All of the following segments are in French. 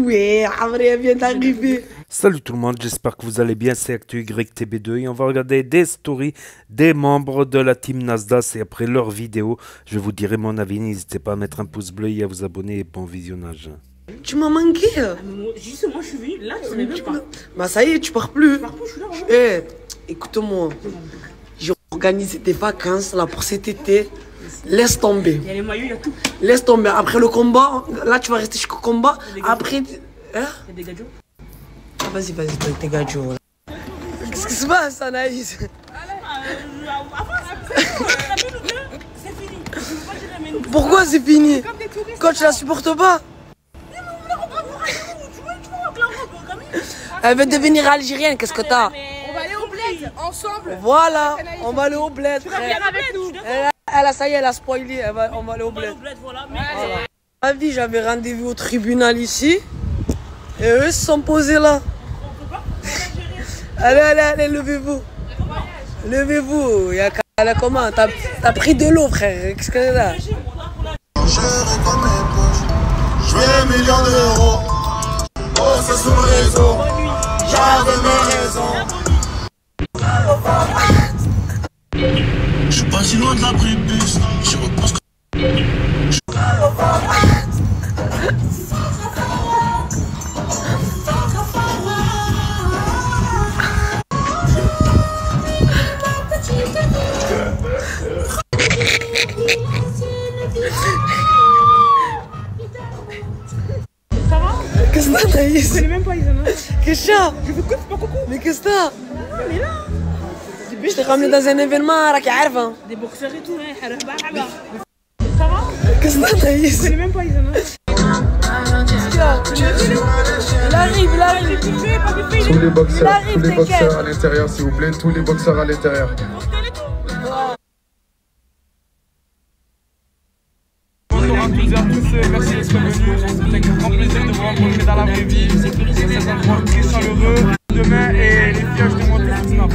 Ouais, Amré vient d'arriver. Salut tout le monde, j'espère que vous allez bien, c'est ActuYTB2 et on va regarder des stories des membres de la team Nasdaq et après leur vidéo, je vous dirai mon avis, n'hésitez pas à mettre un pouce bleu et à vous abonner et bon visionnage. Tu m'as manqué. Justement, je suis venu, là, tu savais même pas. Bah ça y est, tu pars plus. Je pars plus, je suis là. Écoute-moi, j'ai organisé des vacances là pour cet été. Laisse tomber. Il y a les maillots, il y a tout. Laisse tomber. Après le combat, là tu vas rester jusqu'au combat. Après, Il y a des gadgets. Ah, vas-y, toi, t'es gadjo. Qu'est-ce qui se passe, Anaïs? C'est fini. Pourquoi c'est fini? Quand tu la supportes pas? Elle veut devenir algérienne, qu'est-ce que t'as? On va aller au bled ensemble. Voilà, on va aller au bled, Tu vas frère. bien avec nous. Ça y est, elle a spoilé, on va aller au bled. Voilà. Ma vie, j'avais rendez-vous au tribunal ici. Et eux se sont posés là. Allez, levez-vous. Levez-vous. Elle a comment? T'as pris de l'eau, frère. Qu'est-ce que c'est là? Je veux 1 million d'euros. Oh, c'est sous le réseau. J'avais mes raisons. Je suis pas si loin de la prébus. Je repense que. Ça va? Qu'est-ce que t'as, Thaïs? Je connais même pas Isana. Qu'est-ce que t'as? Je veux coucou, c'est pas coucou. Mais qu'est-ce que t'as? On est là. Je t'ai ramené dans un événement, راك عارفة. Des boxeurs et tout, hein. Ça va? Qu'est-ce que t'as, Thaïs? Je connais même pas Isana. Il arrive. Tous les boxeurs à l'intérieur, s'il vous plaît, tous les boxeurs à l'intérieur. Bonjour à toutes et à tous, merci d'être venus. C'est un grand plaisir de vous rencontrer dans la vraie vie. C'est un endroit très chaleureux. Demain, et les filles, je te montre les snap.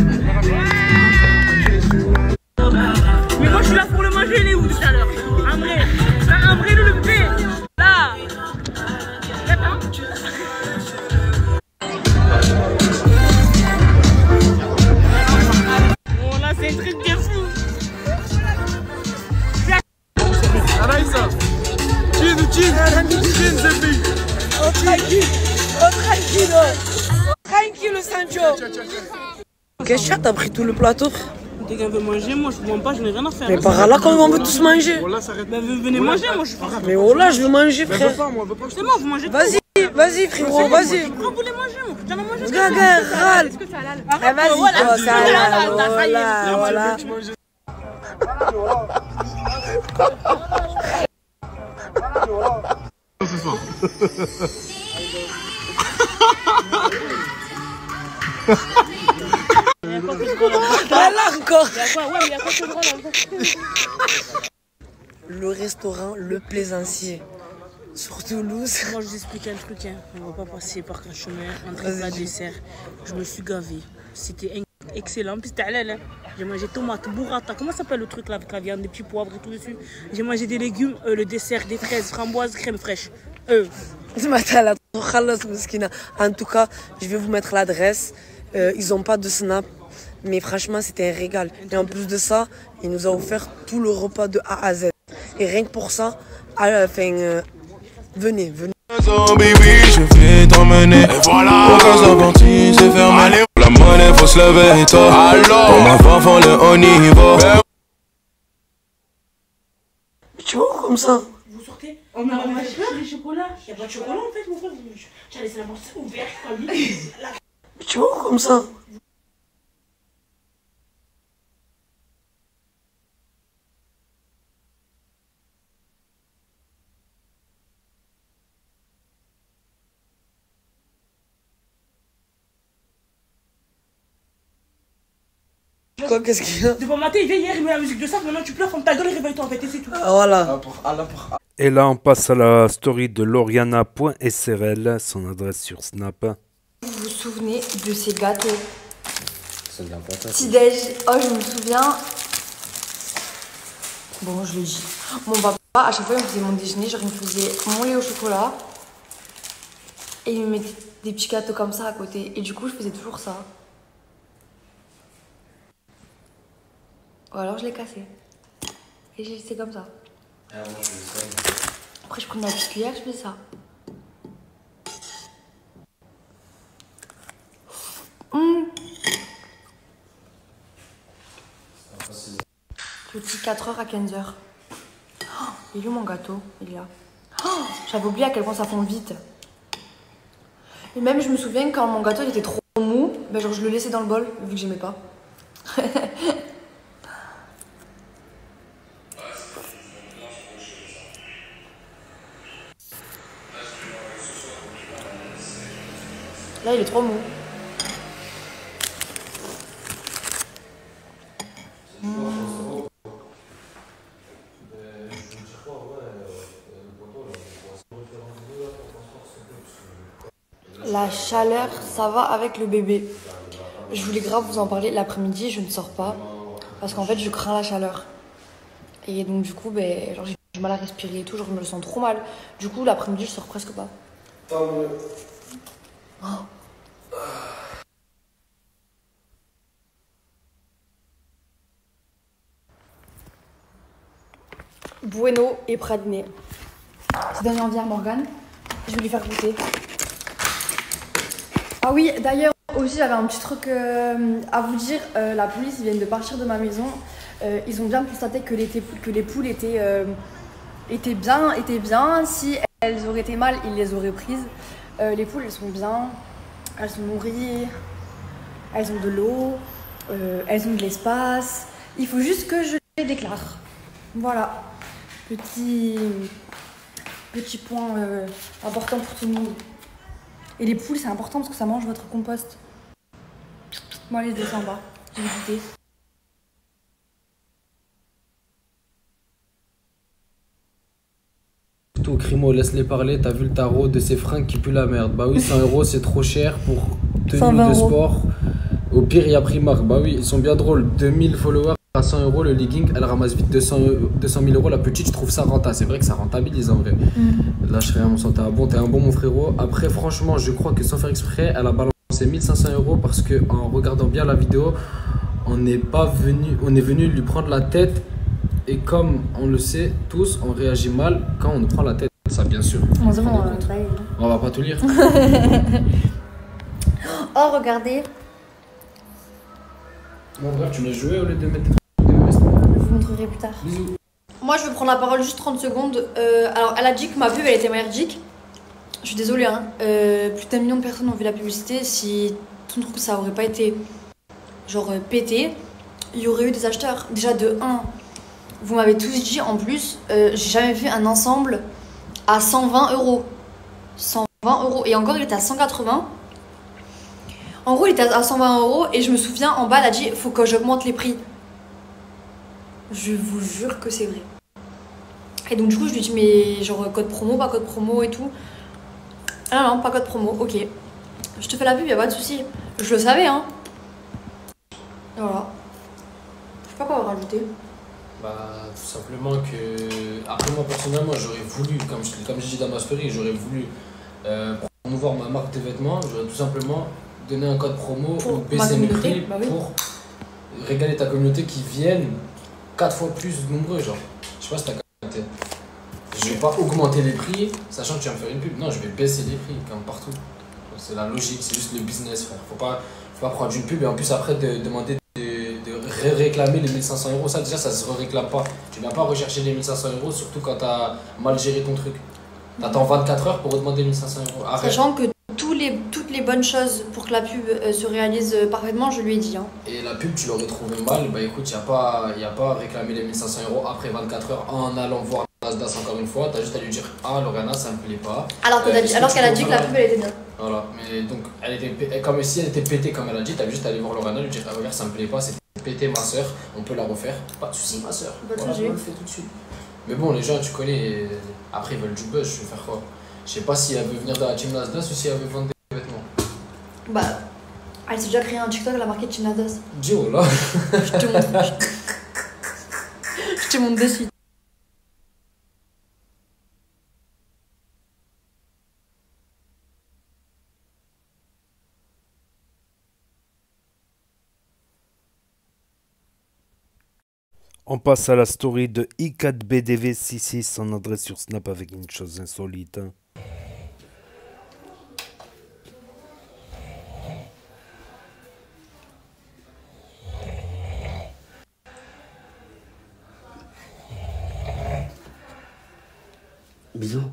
Mais moi, je suis là pour le manger, il est où tout à l'heure? Amré, le levé. Là. Bon, là, c'est un truc de fou. Anaïsa, chin, c'est big. Tranquille, Sancho. Qu'est-ce que t'as pris tout le plateau? Dès qu'elle veut manger, moi, je ne mange pas, je n'ai rien à faire. Mais par là, quand on veut tous manger. Venez manger, moi, je suis pas. Mais oh là, je veux manger, frère. C'est bon, vous mangez tout. Vas-y, frérot, vas-y. Pourquoi vous voulez manger, moi? J'en ai mangé. Gaga, râle. Ah, vas-y, toi, ça Voilà. voilà. Là encore. Il y a quoi? Ouais, mais il y a quoi de drôle en fait? Le restaurant Le Plaisancier sur Toulouse. Moi, je vous explique un truc, hein. On va pas passer par un chemin, entrée plat, dessert. Je me suis gavé. C'était excellent. Puis c'était halal, hein. J'ai mangé tomate, burrata. Comment ça s'appelle le truc là avec la viande, des petits poivres et tout dessus? J'ai mangé des légumes, le dessert, des fraises, framboises, crème fraîche. En tout cas, je vais vous mettre l'adresse. Ils n'ont pas de snap, mais franchement, c'était un régal. Et en plus de ça, il nous a offert tout le repas de A à Z. Et rien que pour ça, venez. Baby, je vais t'emmener. Et voilà. Pourquoi sa partie c'est fermé. La monnaie, faut se lever tôt. Alors, pour ma femme, le haut niveau. Tu vois comme ça? Vous sortez? On a cherché les chocolats. Il n'y a pas de chocolat en fait, mon frère. J'ai laissé la porte ouverte comme ça. Tu vois comme ça? Quoi, qu'est-ce qu'il y a? Devant matin, il vient hier, il met la musique de ça, maintenant tu pleures, ferme ta gueule et réveille-toi en fait, et c'est tout. Ah, voilà. Et là on passe à la story de Loriana.srl, son adresse sur Snap. Vous vous souvenez de ces gâteaux? Petit-déj, oh je me souviens. Bon, je le dis. Mon papa, à chaque fois, il me faisait mon déjeuner, genre il me faisait mon lait au chocolat. Et ils me mettaient des petits gâteaux comme ça à côté. Et du coup, je faisais toujours ça. Ou alors je les cassais. Et j'ai laissé comme ça. Ah, moi, je fais ça. Après, je prenais la petite cuillère, je faisais ça. Petit 4h à 15h. Oh, il est où mon gâteau? Il est là. Oh, j'avais oublié à quel point ça fond vite. Et même, je me souviens quand mon gâteau il était trop mou, ben genre je le laissais dans le bol, vu que j'aimais pas. Là, il est trop mou. La chaleur, ça va avec le bébé. Je voulais grave vous en parler. L'après-midi, je ne sors pas parce qu'en fait, je crains la chaleur. Et donc, du coup, ben, genre, j'ai du mal à respirer et tout. Genre, je me le sens trop mal. Du coup, l'après-midi, je sors presque pas. Oh. Bueno et praliné. C'est donné envie à Morgane. Je vais lui faire goûter. Ah oui, d'ailleurs, aussi, j'avais un petit truc à vous dire. La police, ils viennent de partir de ma maison. Ils ont bien constaté que les poules étaient bien. Si elles auraient été mal, ils les auraient prises. Les poules, elles sont bien. Elles sont nourries. Elles ont de l'eau. Elles ont de l'espace. Il faut juste que je les déclare. Voilà. Petit point important pour tout le monde. Et les poules, c'est important parce que ça mange votre compost. Bon, allez, je descends en bas. Je vais goûter. Tout, Crimo, laisse-les parler. T'as vu le tarot de ces fringues qui puent la merde. Bah oui, 100 € c'est trop cher pour tenue de sport. Au pire, il y a Primark. Bah oui, ils sont bien drôles. 2000 followers à 100 €. Le legging, elle ramasse vite 200 000 €. La petite, je trouve ça rentable. C'est vrai que ça rentabilise en vrai. Lâche rien, mon sang, t'es un bon, mon frérot. Après, franchement, je crois que sans faire exprès, elle a balancé 1500 € parce que en regardant bien la vidéo, on est venu lui prendre la tête. Et comme on le sait tous, on réagit mal quand on nous prend la tête. Ça, bien sûr. On va pas tout lire. Oh, regardez. Bon, bref, tu m'as joué au lieu de mettre. Je vous montrerai plus tard. Bisous. Moi, je veux prendre la parole juste 30 secondes. Alors, elle a dit que ma pub, elle était merdique. Je suis désolée, hein. Plus d'1 million de personnes ont vu la publicité. Si tout le truc, ça aurait pas été genre pété, il y aurait eu des acheteurs. Déjà, de 1, vous m'avez tous dit en plus, j'ai jamais vu un ensemble à 120 €. 120 €. Et encore, il était à 180. En gros, il était à 120 € et je me souviens, en bas, elle a dit faut que j'augmente les prix. Je vous jure que c'est vrai. Et donc, du coup, je lui dis mais genre code promo, pas code promo et tout. Ah non, pas code promo, ok. Je te fais la pub, y'a pas de souci. Je le savais, hein. Et voilà. Je sais pas quoi rajouter. Bah, tout simplement que. Après, moi, personnellement, j'aurais voulu, comme j'ai dit dans ma story, j'aurais voulu promouvoir ma marque de vêtements. J'aurais tout simplement donné un code promo Pour ou baisser mes prix bah oui. pour régaler ta communauté qui viennent 4 fois plus nombreux. Genre, je sais pas si t'as capté. Je vais pas augmenter les prix, sachant que tu vas me faire une pub. Non, je vais baisser les prix, comme partout. C'est la logique, c'est juste le business, frère. Faut pas prendre une pub et en plus après demander de réclamer les 1500 €. Ça, déjà, ça se réclame pas. Tu viens pas rechercher les 1500 €, surtout quand t'as mal géré ton truc. T'attends 24 heures pour demander 1500 €. Arrête. Sachant que toutes les bonnes choses pour que la pub se réalise parfaitement, je lui ai dit. Hein. Et la pub, tu l'aurais trouvé mal, bah écoute, y a pas à réclamer les 1500 € après 24 heures en allant voir Nasdaq encore une fois. T'as juste à lui dire ah Lorena, ça me plaît pas. Alors qu'elle a dit que la pub elle était bien. Voilà, mais donc elle était comme si elle était pétée comme elle a dit, t'as juste à aller voir Lorena, lui dire ah regarde, ça me plaît pas, c'est pété ma soeur, on peut la refaire. Pas de soucis, ma soeur. Voilà, je le fais tout de suite. Mais bon, les gens, tu connais, après ils veulent du buzz, je vais faire quoi? Je sais pas si elle veut venir dans la team Nasdaq ou si elle veut vendre des vêtements. Bah, elle s'est déjà créé un TikTok, elle a marqué Team Nasdaq. Dis oh là. Je te montre. Je te montre de suite. On passe à la story de i4bdv66, son adresse sur Snap avec une chose insolite. Hein. Bisous.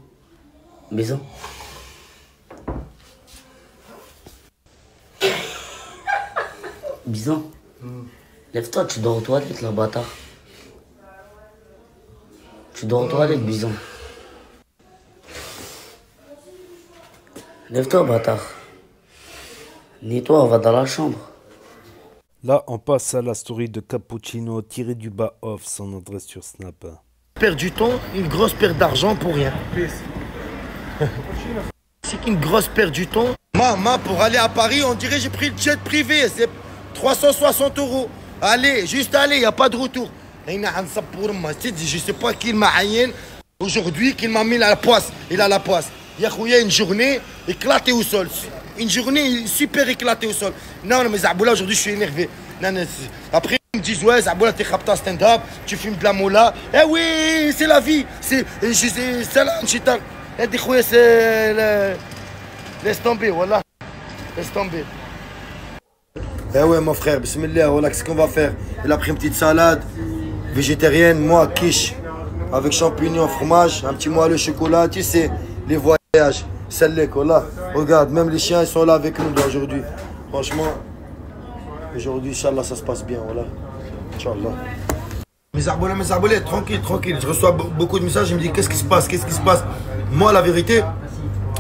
Bisous. Bisous. Lève-toi, tu dors aux toilettes, là, bâtard. Tu dors aux toilettes, Bison. Lève-toi, bâtard. Nettoie, on va dans la chambre. Là, on passe à la story de Cappuccino, tiré du bas off, son adresse sur Snap. Perdre du temps, une grosse perte d'argent pour rien. C'est qu'une grosse perte du temps. Maman, pour aller à Paris, on dirait j'ai pris le jet privé, c'est 360 €. Allez, juste aller, il n'y a pas de retour. Je sais pas qui m'a haïen aujourd'hui, qui m'a mis à la poisse. Il a la poisse. Il y a une journée éclatée au sol. Une journée super éclatée au sol. Non, mais Zaboula, aujourd'hui, je suis énervé. Non, non, après, ils me disent, ouais, Zaboula, t'es rapta stand-up, tu fumes de la mola. Eh oui, c'est la vie. C'est ça, Chital. Eh, des khouya, c'est. Laisse tomber, voilà. Laisse tomber. Eh ouais, mon frère, bismillah, voilà, qu'est-ce qu'on va faire? Il a pris une petite salade végétarienne, moi, quiche, avec champignons, fromage, un petit moelleux chocolat, tu sais, les voyages, celle-là, voilà. Regarde, même les chiens, ils sont là avec nous aujourd'hui. Franchement, aujourd'hui, Inch'Allah, ça se passe bien, voilà. Inch'Allah. Mes arbolets, tranquille, tranquille. Je reçois beaucoup de messages, je me dis, qu'est-ce qui se passe? Qu'est-ce qui se passe? Moi, la vérité,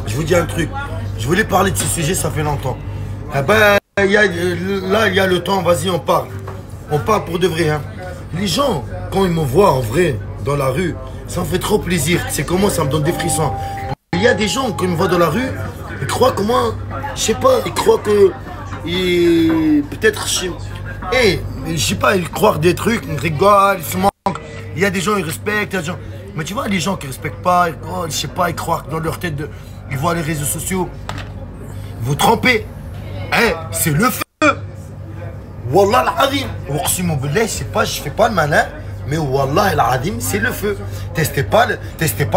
je vous dis un truc. Je voulais parler de ce sujet, ça fait longtemps. Eh ben, là, il y a le temps, vas-y, on parle. On parle pour de vrai. Hein. Les gens, quand ils me voient en vrai, dans la rue, ça me fait trop plaisir. C'est comment ça me donne des frissons. Il y a des gens, quand ils me voient dans la rue, ils croient que moi, je sais pas, ils croient que... Peut-être, je sais pas, ils croient des trucs, ils rigolent, ils se manquent. Il y a des gens, ils respectent, il y a des gens... Mais tu vois, les gens qui respectent pas, je sais pas, ils croient que dans leur tête, ils voient les réseaux sociaux. Vous trompez. Eh, c'est le feu. Wallah al-Adim. Je sais pas, je fais pas le malin, mais Wallah al-Adim, c'est le feu. Testez pas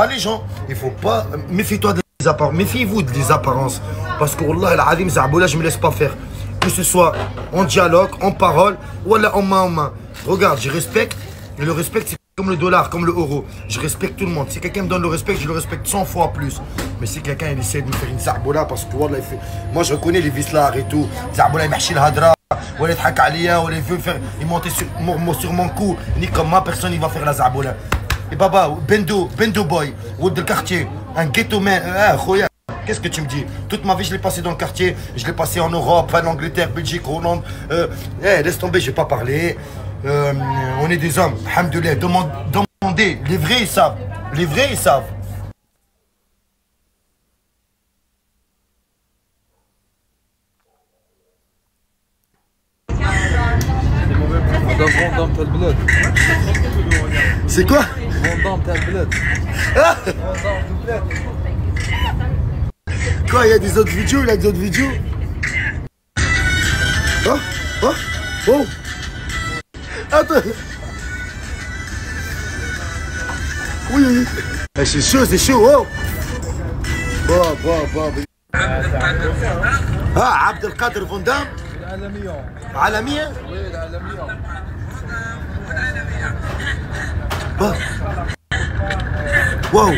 les gens. Il faut pas. Méfie-toi des apparences. Méfiez-vous des apparences. Parce que Wallah al-Adim, Zaboula, je me laisse pas faire. Que ce soit en dialogue, en parole, Wallah en main. Regarde, je respecte. Et le respect, c'est comme le dollar, comme le euro. Je respecte tout le monde. Si quelqu'un me donne le respect, je le respecte 100 fois plus. Mais si quelqu'un il essaie de me faire une Zaboula, parce que Wallah, il fait... Moi, je reconnais les vislards et tout. Zaboula, il marche le hadra. Ou il traque Alia, ou il veut faire, il monte sur mon cou, ni comme moi, personne il va faire la Zaboula. Et Baba, Bendo boy, ou de quartier, un ghetto man, qu'est-ce que tu me dis? Toute ma vie je l'ai passé dans le quartier, je l'ai passé en Europe, en Angleterre, Belgique, Hollande. Laisse tomber, je vais pas parler. On est des hommes, alhamdoulilah, demandez, les vrais ils savent, les vrais ils savent. C'est quoi? Quoi, il y a des autres vidéos, il y a des autres vidéos. Oh. Attends. Oui. C'est chaud, oh. Ah, Abdelkader Van Damme. عالمية؟ وي العالمية. واو.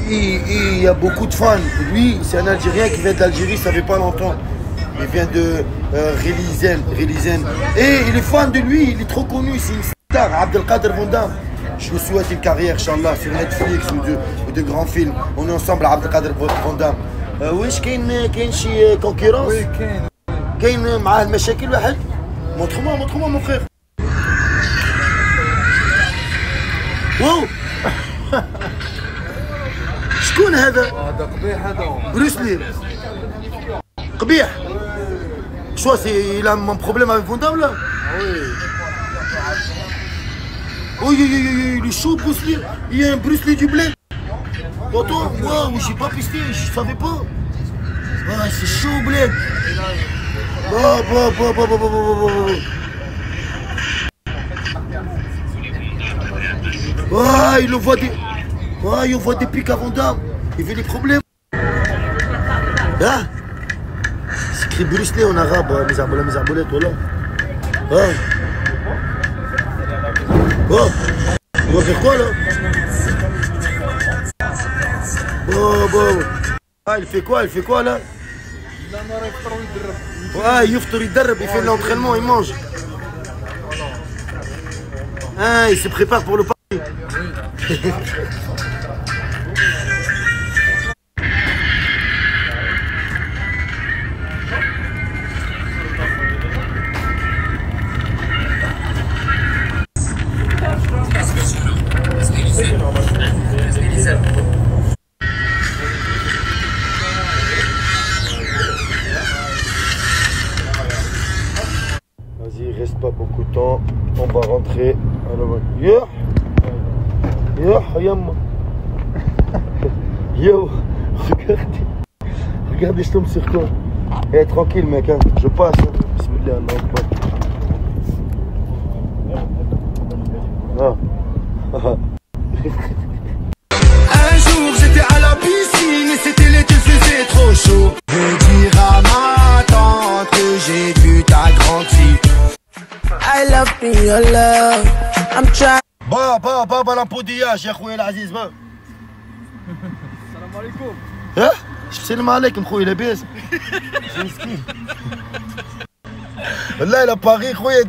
Il y a beaucoup de fans. Lui, c'est un Algérien qui vient d'Algérie, ça fait pas longtemps. Il vient de Relisen. Et il est fan de lui, il est trop connu, c'est une star, Abdelkader Van Damme. Je lui souhaite une carrière, Inch'Allah, sur Netflix ou de grands films. On est ensemble à Abdelkader Van Damme. واش كاين شي كونكورونس؟ وي كاين معاه المشاكل واحد؟ montre-moi mon frère. واو شكون هذا؟ هذا قبيح هذا. بروسلي. قبيح. شو il a un problème avec Van Damme là? Oui. Il est chaud, Bruce Lee. Il y a un Bruce Lee du blé. Attends, moi, j'ai pas pisté, je savais pas. Ah, c'est chaud, bled. Ah, il envoie des... Ah, il envoie des pics avant d'âme. Il veut des problèmes. Ah, c'est écrit Bruce Lee en arabe, mes arbolettes, voilà. Ah. Oh, on va faire quoi là? Ah, il fait quoi là? Ah, il fait l'entraînement, il mange. Ah, il se prépare pour le parti. Vas-y, il reste pas beaucoup de temps. On va rentrer. Yo, regardez, je tombe sur quoi. Eh, tranquille mec, hein. Je passe. Bismillah, Un jour j'étais à la piscine et c'était l'été, faisait trop chaud. Je vais dire à ma tante que j'ai vu ta grande fille. I love me, your love. I'm trying. بابا لامبودياج يا خويا العزيز با. السلام عليكم. ها؟ السلام عليكم خويا لاباس؟ مسكين. والله لا باغي خويا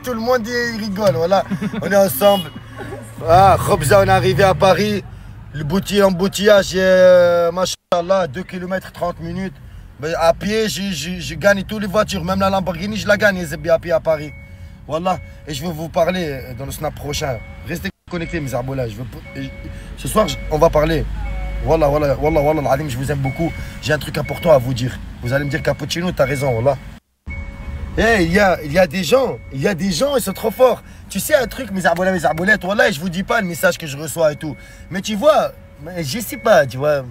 tout le monde rigole voilà. On est ensemble. Ah, Khobza, on est arrivé à Paris. Le embouteillage, machallah, 2 km 30 minutes. Mais à pied, j'ai gagné toutes les voitures, même la Lamborghini, je la gagne, c'est bien à pied à Paris. Voilà, et je vais vous parler dans le snap prochain. Restez connectés, mes arbolats. Ce soir, on va parler. Wallah, je vous aime beaucoup. J'ai un truc important à vous dire. Vous allez me dire, Cappuccino, t'as raison, voilà. Hey, il y a des gens, ils sont trop forts. Tu sais un truc, mes arbolettes, voilà, et je vous dis pas le message que je reçois et tout. Mais tu vois, je sais pas, tu vois.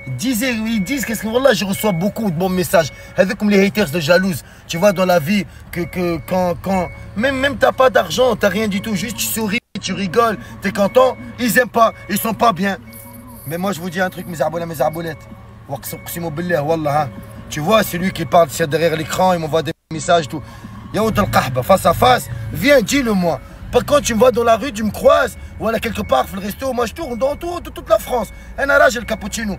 Ils disent qu'est-ce que voilà, je reçois beaucoup de bons messages. Avec comme les haters de jalouses. Tu vois dans la vie que quand même t'as pas d'argent, t'as rien du tout, juste tu souris, tu rigoles, t'es content, ils aiment pas, ils sont pas bien. Mais moi je vous dis un truc, mes arbolettes. Tu vois, celui qui parle derrière l'écran, il m'envoie des messages tout. Yaoud al-Qahba, face à face, viens, dis-le-moi. Par contre, tu me vois dans la rue, tu me croises, voilà, quelque part, le resto, moi je tourne dans toute la France. Un arrage le cappuccino.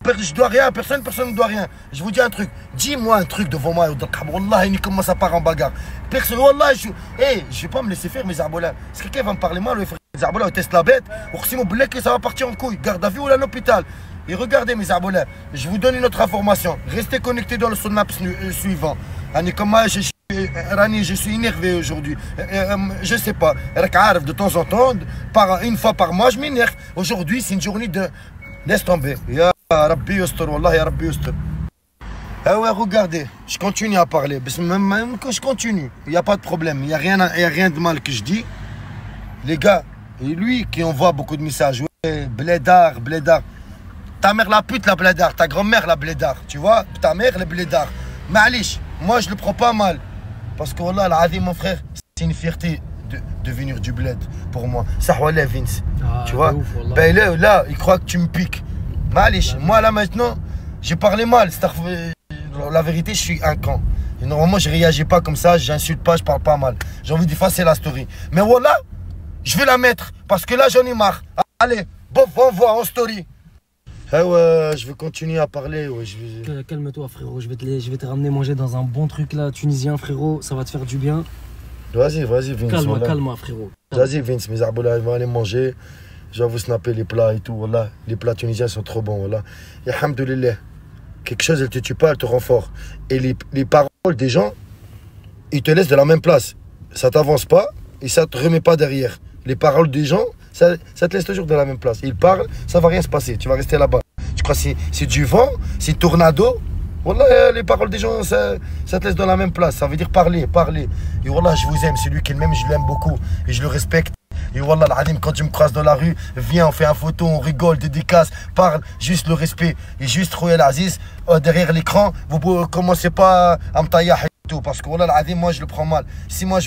Je dois rien à personne, personne ne doit rien. Je vous dis un truc, dis-moi un truc devant moi, Yaoud al-Qahba. Wallah, il commence à part en bagarre. Personne, wallah, je vais pas me laisser faire mes arbolats. Si quelqu'un va me parler mal, les arbolats, on teste la bête, ou si mon blé, ça va partir en couille. Garde à vue ou à l'hôpital. Et regardez mes arbolats, je vous donne une autre information. Restez connectés dans le snap suivant. Je suis énervé aujourd'hui. Je sais pas. De temps en temps, une fois par mois, je m'énerve. Aujourd'hui, c'est une journée de... Laisse tomber. Ya Rabbi Yustur, Wallah, Ya Rabbi Yustur. Ah ouais, regardez, je continue à parler. Même que je continue, il n'y a pas de problème. Il n'y a rien de mal que je dis. Les gars, et lui qui envoie beaucoup de messages. Ouais, blédard. Ta mère la pute la blédard, ta grand-mère la blédard, tu vois, ta mère la blédard. Ma'alish, moi je le prends pas mal. Parce que wallah, l'azim, mon frère, c'est une fierté de venir du bled pour moi. Ça wallah Vince, tu vois. Ben là, il croit que tu me piques. Ma'alish, moi là maintenant, j'ai parlé mal. La vérité, je suis un con. Et normalement, je réagis pas comme ça, j'insulte pas, je parle pas mal. J'ai envie d'effacer la story. Mais voilà, je vais la mettre parce que là, j'en ai marre. Allez, bon voix en story. Ah ouais, je vais continuer à parler. Ouais, Calme-toi frérot, je vais te ramener manger dans un bon truc là, tunisien frérot, ça va te faire du bien. Vas-y Vince. Calme-moi frérot. Vas-y Vince, mes arbolats, ils vont aller manger. Je vais vous snapper les plats et tout, voilà. Les plats tunisiens sont trop bons, voilà. Et alhamdoulilah, quelque chose, elle te tue pas, elle te rend fort. Et les paroles des gens, ils te laissent de la même place. Ça t'avance pas et ça te remet pas derrière. Les paroles des gens, ça te laisse toujours de la même place. Ils parlent, ça va rien se passer, tu vas rester là-bas. Tu crois que c'est du vent, c'est tornado. Wallah, les paroles des gens, ça te laisse dans la même place. Ça veut dire parler. Et wallah, je vous aime, c'est lui qui m'aime, je l'aime beaucoup. Et je le respecte. Et wallah, quand tu me croises dans la rue, viens, on fait un photo, on rigole, dédicace, parle, juste le respect. Et juste, Khoya Aziz, derrière l'écran, vous commencez pas à me tailler et tout. Parce que wallah, moi, je le prends mal. Si moi,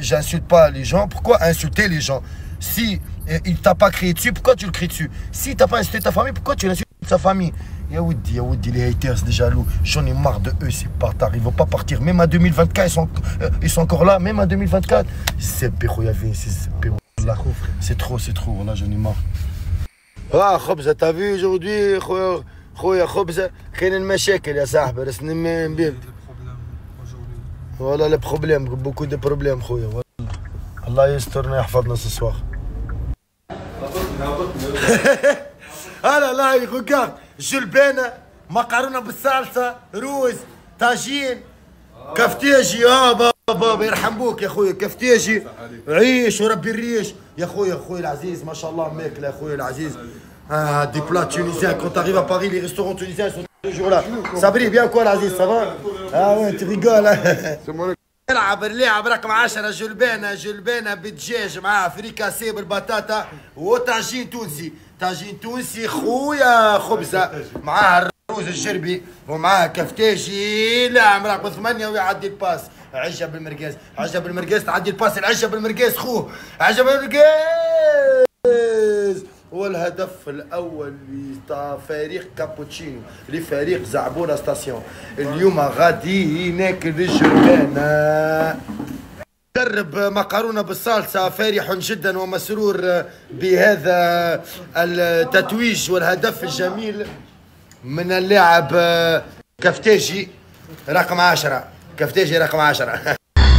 j'insulte pas les gens, pourquoi insulter les gens? Si il t'a pas crié dessus, pourquoi tu le cries dessus? Si t'as pas insulté ta famille, pourquoi tu l'insultes sa famille? Yaoudi, les haters, les jaloux, j'en ai marre de eux, ces bâtards, ils vont pas partir. Même à 2024, ils sont encore là, même à 2024. C'est trop, là, j'en ai marre. Ah, Khobza, t'as vu aujourd'hui, Khoya Khobza, كاين المشاكل يا صاحبي, رسني من بيه. Voilà les problèmes, beaucoup de problèmes, Khoya. Allah يسترنا يحفظنا ce soir. Ah là là, regarde, جلبانة مقارونة بالصلصة روز طاجين كفتاجي بابا يرحم بوك يا خويا كفتاجي عيش وربي الريش يا خويا العزيز ما شاء الله ماكلة يا خويا العزيز des plats tunisiens quand t'arrives à Paris les restaurants tunisiens sont toujours là Sabri bien quoi العزيز ça va ah ouais tu rigoles نلعب اللعب رقم 10 جلبانة بالدجاج مع فريكاسي بالبطاطا وطاجين تونسي خويا خبزة معاه الروز الجربي ومعاه كفتاجي لا رقم 8 ويعدي الباس عجب بالمرقاز تعدي الباس العجب بالمرقاز خوه عجب بالمرقاز والهدف الاول لفريق كابوتشينو لفريق زعبوره ستاسيون اليوم غادي ناكل الجبانه جرب مقارونة بالصلصة فرح جدا ومسرور بهذا التتويج والهدف الجميل من اللاعب كفتاجي رقم 10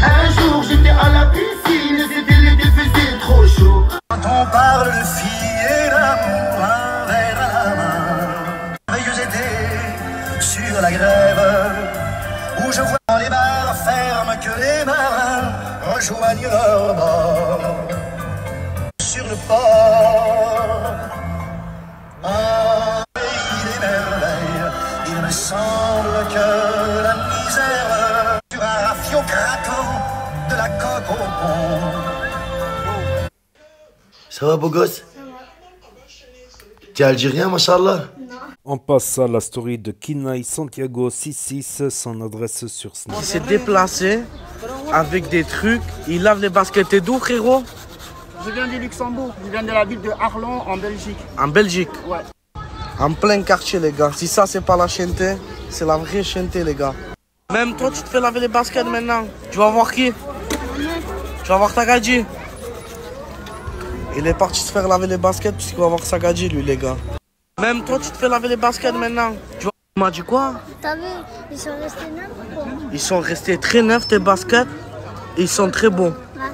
Un jour j'étais à la piscine et c'était l'été faisait trop chaud. Quand on parle de filles et d'amour, un verre à la main. Merveilleux été sur la grève où je vois dans les bars fermes que les marins rejoignent leur bord. Sur le port, un pays des merveilles, il me semble que la misère sur un rafio craquant de la coque au pont. Ça va beau gosse? T'es algérien, machallah? On passe à la story de Kinaï Santiago 66, son adresse sur Snap. Il s'est déplacé avec des trucs, il lave les baskets. T'es d'où, frérot? Je viens du Luxembourg, je viens de la ville de Arlon en Belgique. En Belgique? Ouais. En plein quartier, les gars. Si ça, c'est pas la chienté, c'est la vraie chienté, les gars. Même toi, tu te fais laver les baskets maintenant. Tu vas voir qui? Tu vas voir Tagadji. Il est parti se faire laver les baskets puisqu'il va voir Tagadji, lui, les gars. Même toi, tu te fais laver les baskets maintenant. Tu m'as dit quoi? T'as vu, ils sont restés neufs quoi? Ils sont restés très neufs, tes baskets. Et ils sont très beaux. Ouais.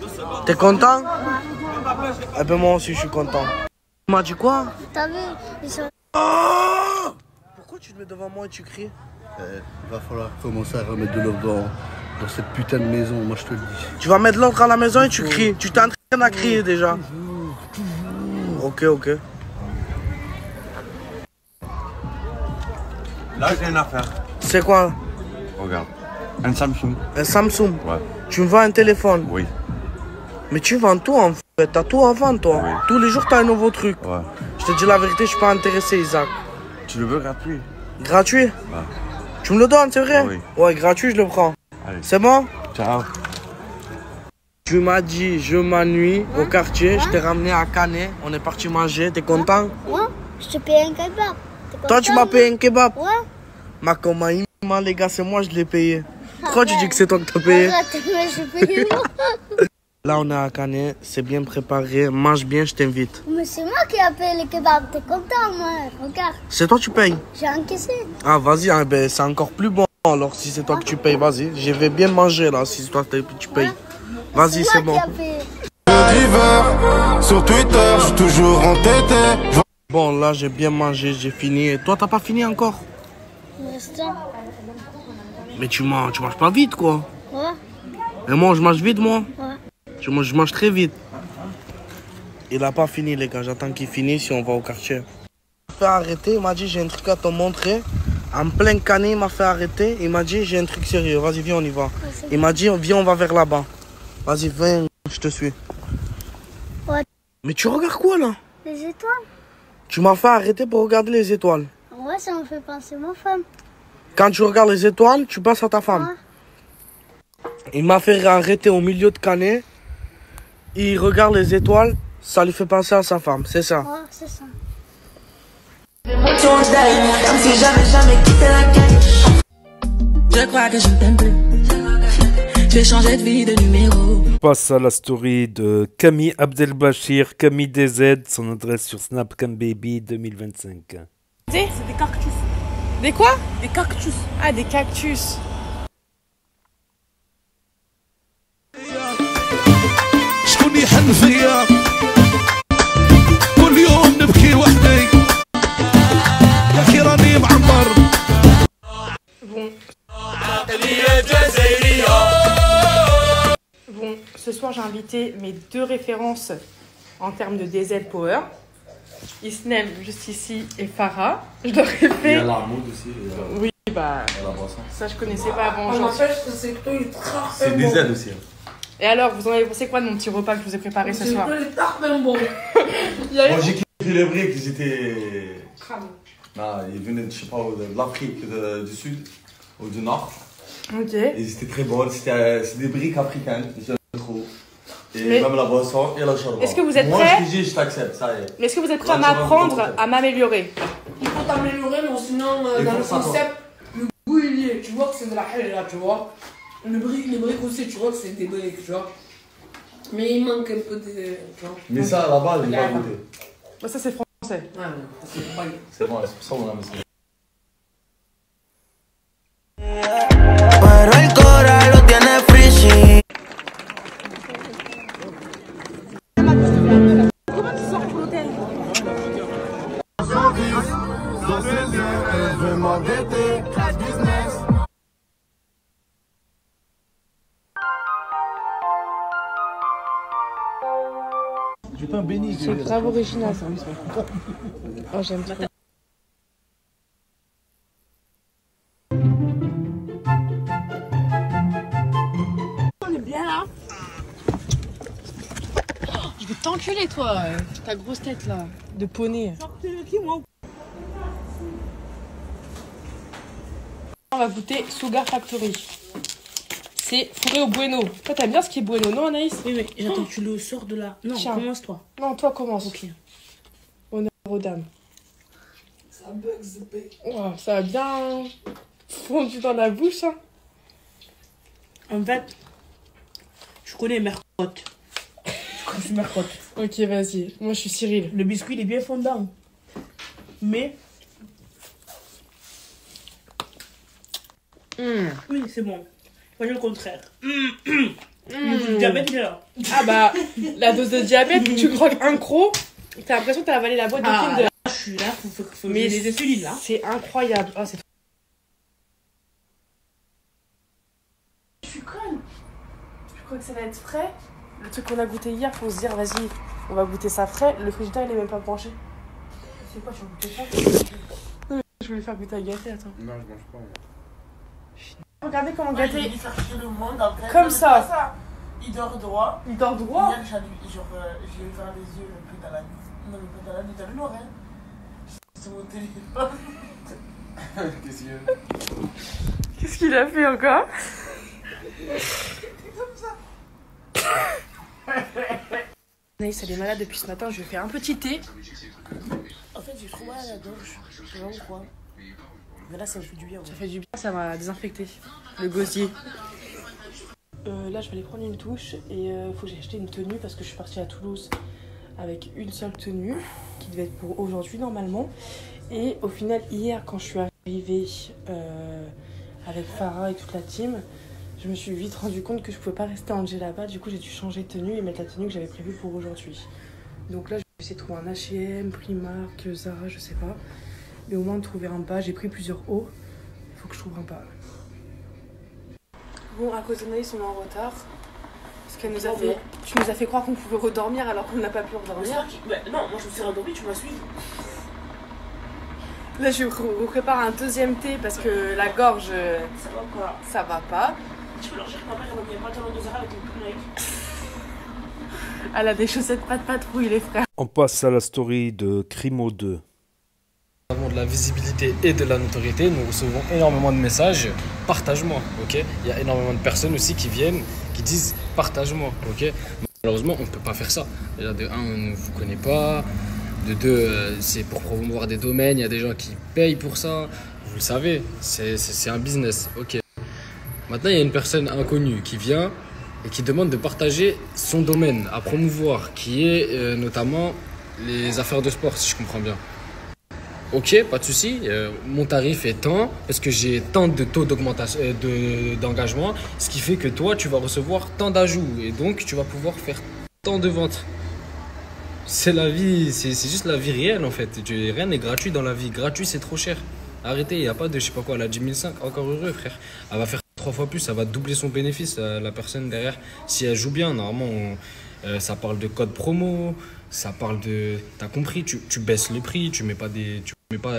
T'es content? Ouais. Eh ben moi aussi, je suis content. Tu m'as dit quoi? T'as vu, ils sont... Oh! Pourquoi tu te mets devant moi et tu cries? Il va falloir commencer à remettre de l'ordre dans cette putain de maison, moi je te le dis. Tu vas mettre l'ordre à la maison et tu cries. Tu t'es en train de crier déjà. Ok. Là, j'ai une affaire. C'est quoi? Regarde. Un Samsung. Un Samsung? Ouais. Tu me vends un téléphone? Oui. Mais tu vends tout en fait. T'as tout à vendre, toi. Oui. Tous les jours, t'as un nouveau truc. Ouais. Je te dis la vérité, je suis pas intéressé, Isaac. Tu le veux gratuit? Gratuit? Ouais. Tu me le donnes, c'est vrai? Oui. Ouais, gratuit, je le prends. Allez. C'est bon? Ciao. Tu m'as dit, je m'ennuie au quartier. Je t'ai ramené à Canet. On est parti manger. T'es content? Ouais, je te paye un kebab. Toi, tu m'as payé un kebab? Ouais. Ma comment les gars, c'est moi, je l'ai payé. Pourquoi tu dis que c'est toi qui t'as payé? Arrête, j'ai payé moi. Là, on est à Canet. C'est bien préparé. Mange bien, je t'invite. Mais c'est moi qui ai payé le kebab. T'es content, moi? Regarde. C'est toi qui payes? J'ai encaissé. Ah, vas-y, hein, ben, c'est encore plus bon. Alors, si c'est toi que tu payes, vas-y. Je vais bien manger, là, si c'est toi que tu payes. Vas-y, c'est bon. Sur Twitter, je suis toujours entêté. Bon, là, j'ai bien mangé, j'ai fini. Et toi, t'as pas fini encore? Il reste un. Mais tu manges pas vite, quoi. Ouais. Et moi, je mange vite, moi. Ouais. Je mange très vite. Il a pas fini, les gars. J'attends qu'il finisse si on va au quartier. Il m'a fait arrêter. Il m'a dit, j'ai un truc à te montrer. En plein Canet, il m'a fait arrêter. Il m'a dit, j'ai un truc sérieux. Vas-y, viens, on y va. Il m'a dit, viens, on va vers là-bas. Vas-y, viens, je te suis. Mais tu regardes quoi là? Les étoiles. Tu m'as fait arrêter pour regarder les étoiles. Ouais, ça me fait penser à ma femme. Quand tu regardes les étoiles, tu passes à ta femme. Ouais. Il m'a fait arrêter au milieu de Canet. Il regarde les étoiles, ça lui fait penser à sa femme, c'est ça? Ouais, c'est ça. Comme si j'avais jamais quitté la calle. Je crois que je t'aime plus. J'ai changé de vie, de numéro. On passe à la story de Camille Abdelbachir, Camille DZ, son adresse sur Snap Cambaby 2025. C'est des cactus. Des quoi? Des cactus. Ah, des cactus. شكون يحن فيا كل يوم نبكي وحدي يا اخي راني معمر. Bon, ce soir j'ai invité mes deux références en termes de DZ Power. Isnem, juste ici, et Farah. Je leur ai fait... Il y a l'Armoud aussi. Oui, bah... Ça, je connaissais pas avant. On n'empêche que c'est plutôt ultra C'est bon. DZ aussi. Et alors, vous en avez pensé quoi de mon petit repas que je vous ai préparé ce soir? C'est plutôt ultra bon. Moi j'ai kiffé les briques, ils étaient... Non, ils venaient, je sais pas, de l'Afrique du Sud ou du Nord. Ok. Et ils étaient très bonnes, c'est des briques africaines, j'aime trop. Et Mais... même la boisson et la charbon. Est-ce que vous êtes Moi, prêts? je te dis, je t'accepte, ça y est. Mais est-ce que vous êtes prêts à m'apprendre à m'améliorer? Il faut t'améliorer, mais sinon, dans le concept, le goût il y est. Tu vois que c'est de la halle là, tu vois. Les briques aussi, tu vois que c'est des briques, tu vois. Mais il manque un peu de. Tu vois. Mais ça, là-bas, j'ai pas goûté. Bah, ça, c'est français. Ouais, c'est pas. C'est bon, c'est pour ça qu'on a mis ça. Pero el coral lo tiene freezing. C'est grave original ça. Oh, j'aime trop. On est bien là. Je vais t'enculer toi, ta grosse tête là, de poney. On va goûter Sugar Factory. C'est fourré au bueno. Toi, t'aimes bien ce qui est bueno, non, Anaïs? Oui, mais j'attends, tu le sors de là. Non, tiens. commence-toi. Non, toi, commence. Ok. Honneur aux dames. Ça bug, c'est bug. Oh, ça a bien fondu dans la bouche. Hein. En fait, je connais Mercotte. Je suis Mercotte. Ok, vas-y. Moi, je suis Cyril. Le biscuit, il est bien fondant. Mais... Oui, c'est bon. Pas le contraire. Le diabète, il est là. Ah bah, la dose de diabète, tu croques un croc, t'as l'impression que t'as avalé la boîte de film de... Là, je suis là, faut mais les insulines là. C'est incroyable. Oh, c'est... Je suis conne. Je crois que ça va être frais. Le truc qu'on a goûté hier, faut se dire, vas-y, on va goûter ça frais. Le frigidaire, il est même pas branché. C'est quoi, tu vas goûter ça? Non, mais je voulais faire goûter à gâter, attends. Non, je mange pas. Regardez comment gâter. Comme ça. Il dort droit. Il dort droit. Hier, j'ai ouvert les yeux un peu dans la nuit. Non, mais pas dans la nuit, t'as vu noir, hein? C'est mon téléphone. Qu'est-ce qu'il y a? Qu'est-ce qu'il a fait encore? Comme ça. Anaïs, elle est malade depuis ce matin. Je lui ai fait un petit thé. En fait, j'ai trop mal à la gorge. Je sais pas pourquoi. Mais là, ça me fait du bien. Ça fait du bien, ça m'a désinfecté. Le gosier. Là, je vais aller prendre une douche et faut que j'ai acheté une tenue parce que je suis partie à Toulouse avec une seule tenue qui devait être pour aujourd'hui normalement. Et au final, hier, quand je suis arrivée avec Farah et toute la team, je me suis vite rendu compte que je pouvais pas rester en djellaba. Du coup, j'ai dû changer de tenue et mettre la tenue que j'avais prévue pour aujourd'hui. Donc là, je vais essayer de trouver un H&M, Primark, Zara, je sais pas. Mais au moins de trouver un bas. J'ai pris plusieurs hauts. Il faut que je trouve un bas. Bon, à cause d'Anaïs, on est en retard. Parce qu'elle nous a fait... Tu nous as fait croire qu'on pouvait redormir alors qu'on n'a pas pu redormir. Non, moi je me suis rendormie, tu m'as suivi. Là, je vous prépare un deuxième thé parce que la gorge... Ça va quoi? Ça va pas. Tu peux leur dire que ma mère elle m'a mis un pantalon de Zara avec une Nike. Elle a des chaussettes pas de patrouille, les frères. On passe à la story de Crimo 2. Nous avons de la visibilité et de la notoriété, nous recevons énormément de messages, partage-moi, ok. Il y a énormément de personnes aussi qui viennent, qui disent partage-moi, ok. Malheureusement, on ne peut pas faire ça. Déjà, de 1, on ne vous connaît pas. De 2, c'est pour promouvoir des domaines, il y a des gens qui payent pour ça. Vous le savez, c'est un business, ok. Maintenant, il y a une personne inconnue qui vient et qui demande de partager son domaine à promouvoir, qui est notamment les affaires de sport, si je comprends bien. Ok, pas de souci. Mon tarif est tant, parce que j'ai tant de taux d'augmentation, d'engagement, ce qui fait que toi, tu vas recevoir tant d'ajouts et donc tu vas pouvoir faire tant de ventes. C'est la vie, c'est juste la vie réelle en fait. Rien n'est gratuit dans la vie. Gratuit, c'est trop cher. Arrêtez, il n'y a pas de, je sais pas quoi, elle a 10 500, encore heureux, frère. Elle va faire 3 fois plus, ça va doubler son bénéfice, la personne derrière. Si elle joue bien, normalement, ça parle de code promo, ça parle de. T'as compris, tu baisses le prix, tu mets pas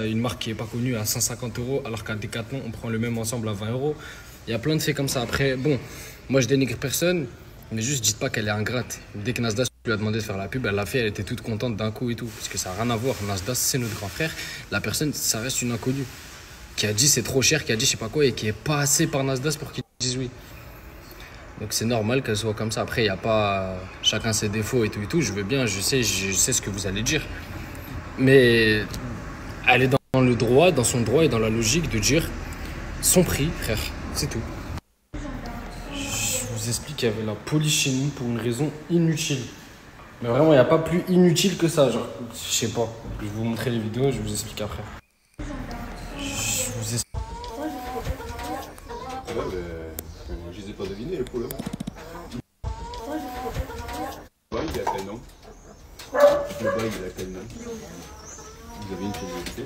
une marque qui est pas connue à 150 €, alors qu'à Decathlon, on prend le même ensemble à 20 €. Il y a plein de faits comme ça. Après, bon, moi je dénigre personne, mais juste dites pas qu'elle est ingrate. Dès que Nasdaq lui a demandé de faire la pub, elle l'a fait, elle était toute contente d'un coup et tout. Parce que ça n'a rien à voir. Nasdaq, c'est notre grand frère. La personne, ça reste une inconnue. Qui a dit c'est trop cher, qui a dit je sais pas quoi, et qui est pas assez par Nasdaq pour qu'il dise oui. Donc c'est normal qu'elle soit comme ça. Après, il n'y a pas. Chacun ses défauts et tout. Je veux bien, je sais ce que vous allez dire. Mais elle est dans le droit, dans son droit et dans la logique de dire son prix, frère. C'est tout. Je vous explique qu'il y avait la police chez nous pour une raison inutile. Mais vraiment, il n'y a pas plus inutile que ça. Genre, je sais pas. Je vais vous montrer les vidéos, je vous explique après. Je vous explique. Ouais, mais je les ai pas devinés, les problèmes. Le bail, il est à quel nom? Le bail, il est à quel nom? Vous avez une curiosité?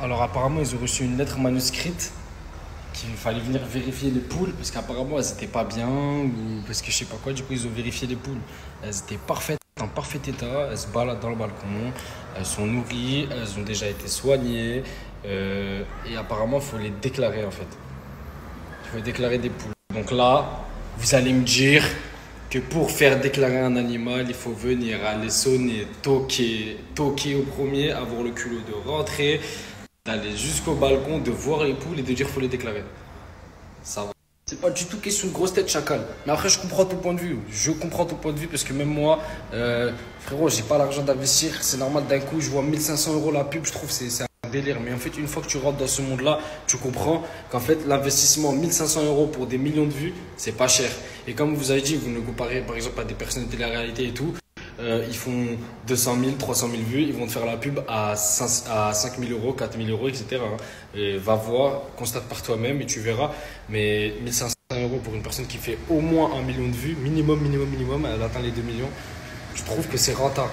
Alors apparemment ils ont reçu une lettre manuscrite qu'il fallait venir vérifier les poules parce qu'apparemment elles étaient pas bien ou parce que je sais pas quoi, du coup ils ont vérifié les poules. Elles étaient parfaites, en parfait état, elles se baladent dans le balcon, elles sont nourries, elles ont déjà été soignées et apparemment il faut les déclarer en fait. Il faut déclarer des poules. Donc là, vous allez me dire que pour faire déclarer un animal, il faut venir aller sonner, toquer au premier, avoir le culot de rentrer, d'aller jusqu'au balcon, de voir les poules et de dire qu'il faut les déclarer. Ça va. C'est pas du tout question de grosse tête chacal. Mais après, je comprends ton point de vue. Je comprends ton point de vue parce que même moi, frérot, j'ai pas l'argent d'investir. C'est normal, d'un coup, je vois 1500 € la pub, je trouve que c'est un délire. Mais en fait, une fois que tu rentres dans ce monde-là, tu comprends qu'en fait, l'investissement 1500 € pour des millions de vues, c'est pas cher. Et comme vous avez dit, vous nous comparez par exemple à des personnes de télé-réalité et tout. Ils font 200 000, 300 000 vues, ils vont te faire la pub à 5 000 €, 4 000 €, etc. Et va voir, constate par toi-même et tu verras. Mais 1500 € pour une personne qui fait au moins 1 million de vues, minimum, elle atteint les 2 millions, je trouve que c'est rentable.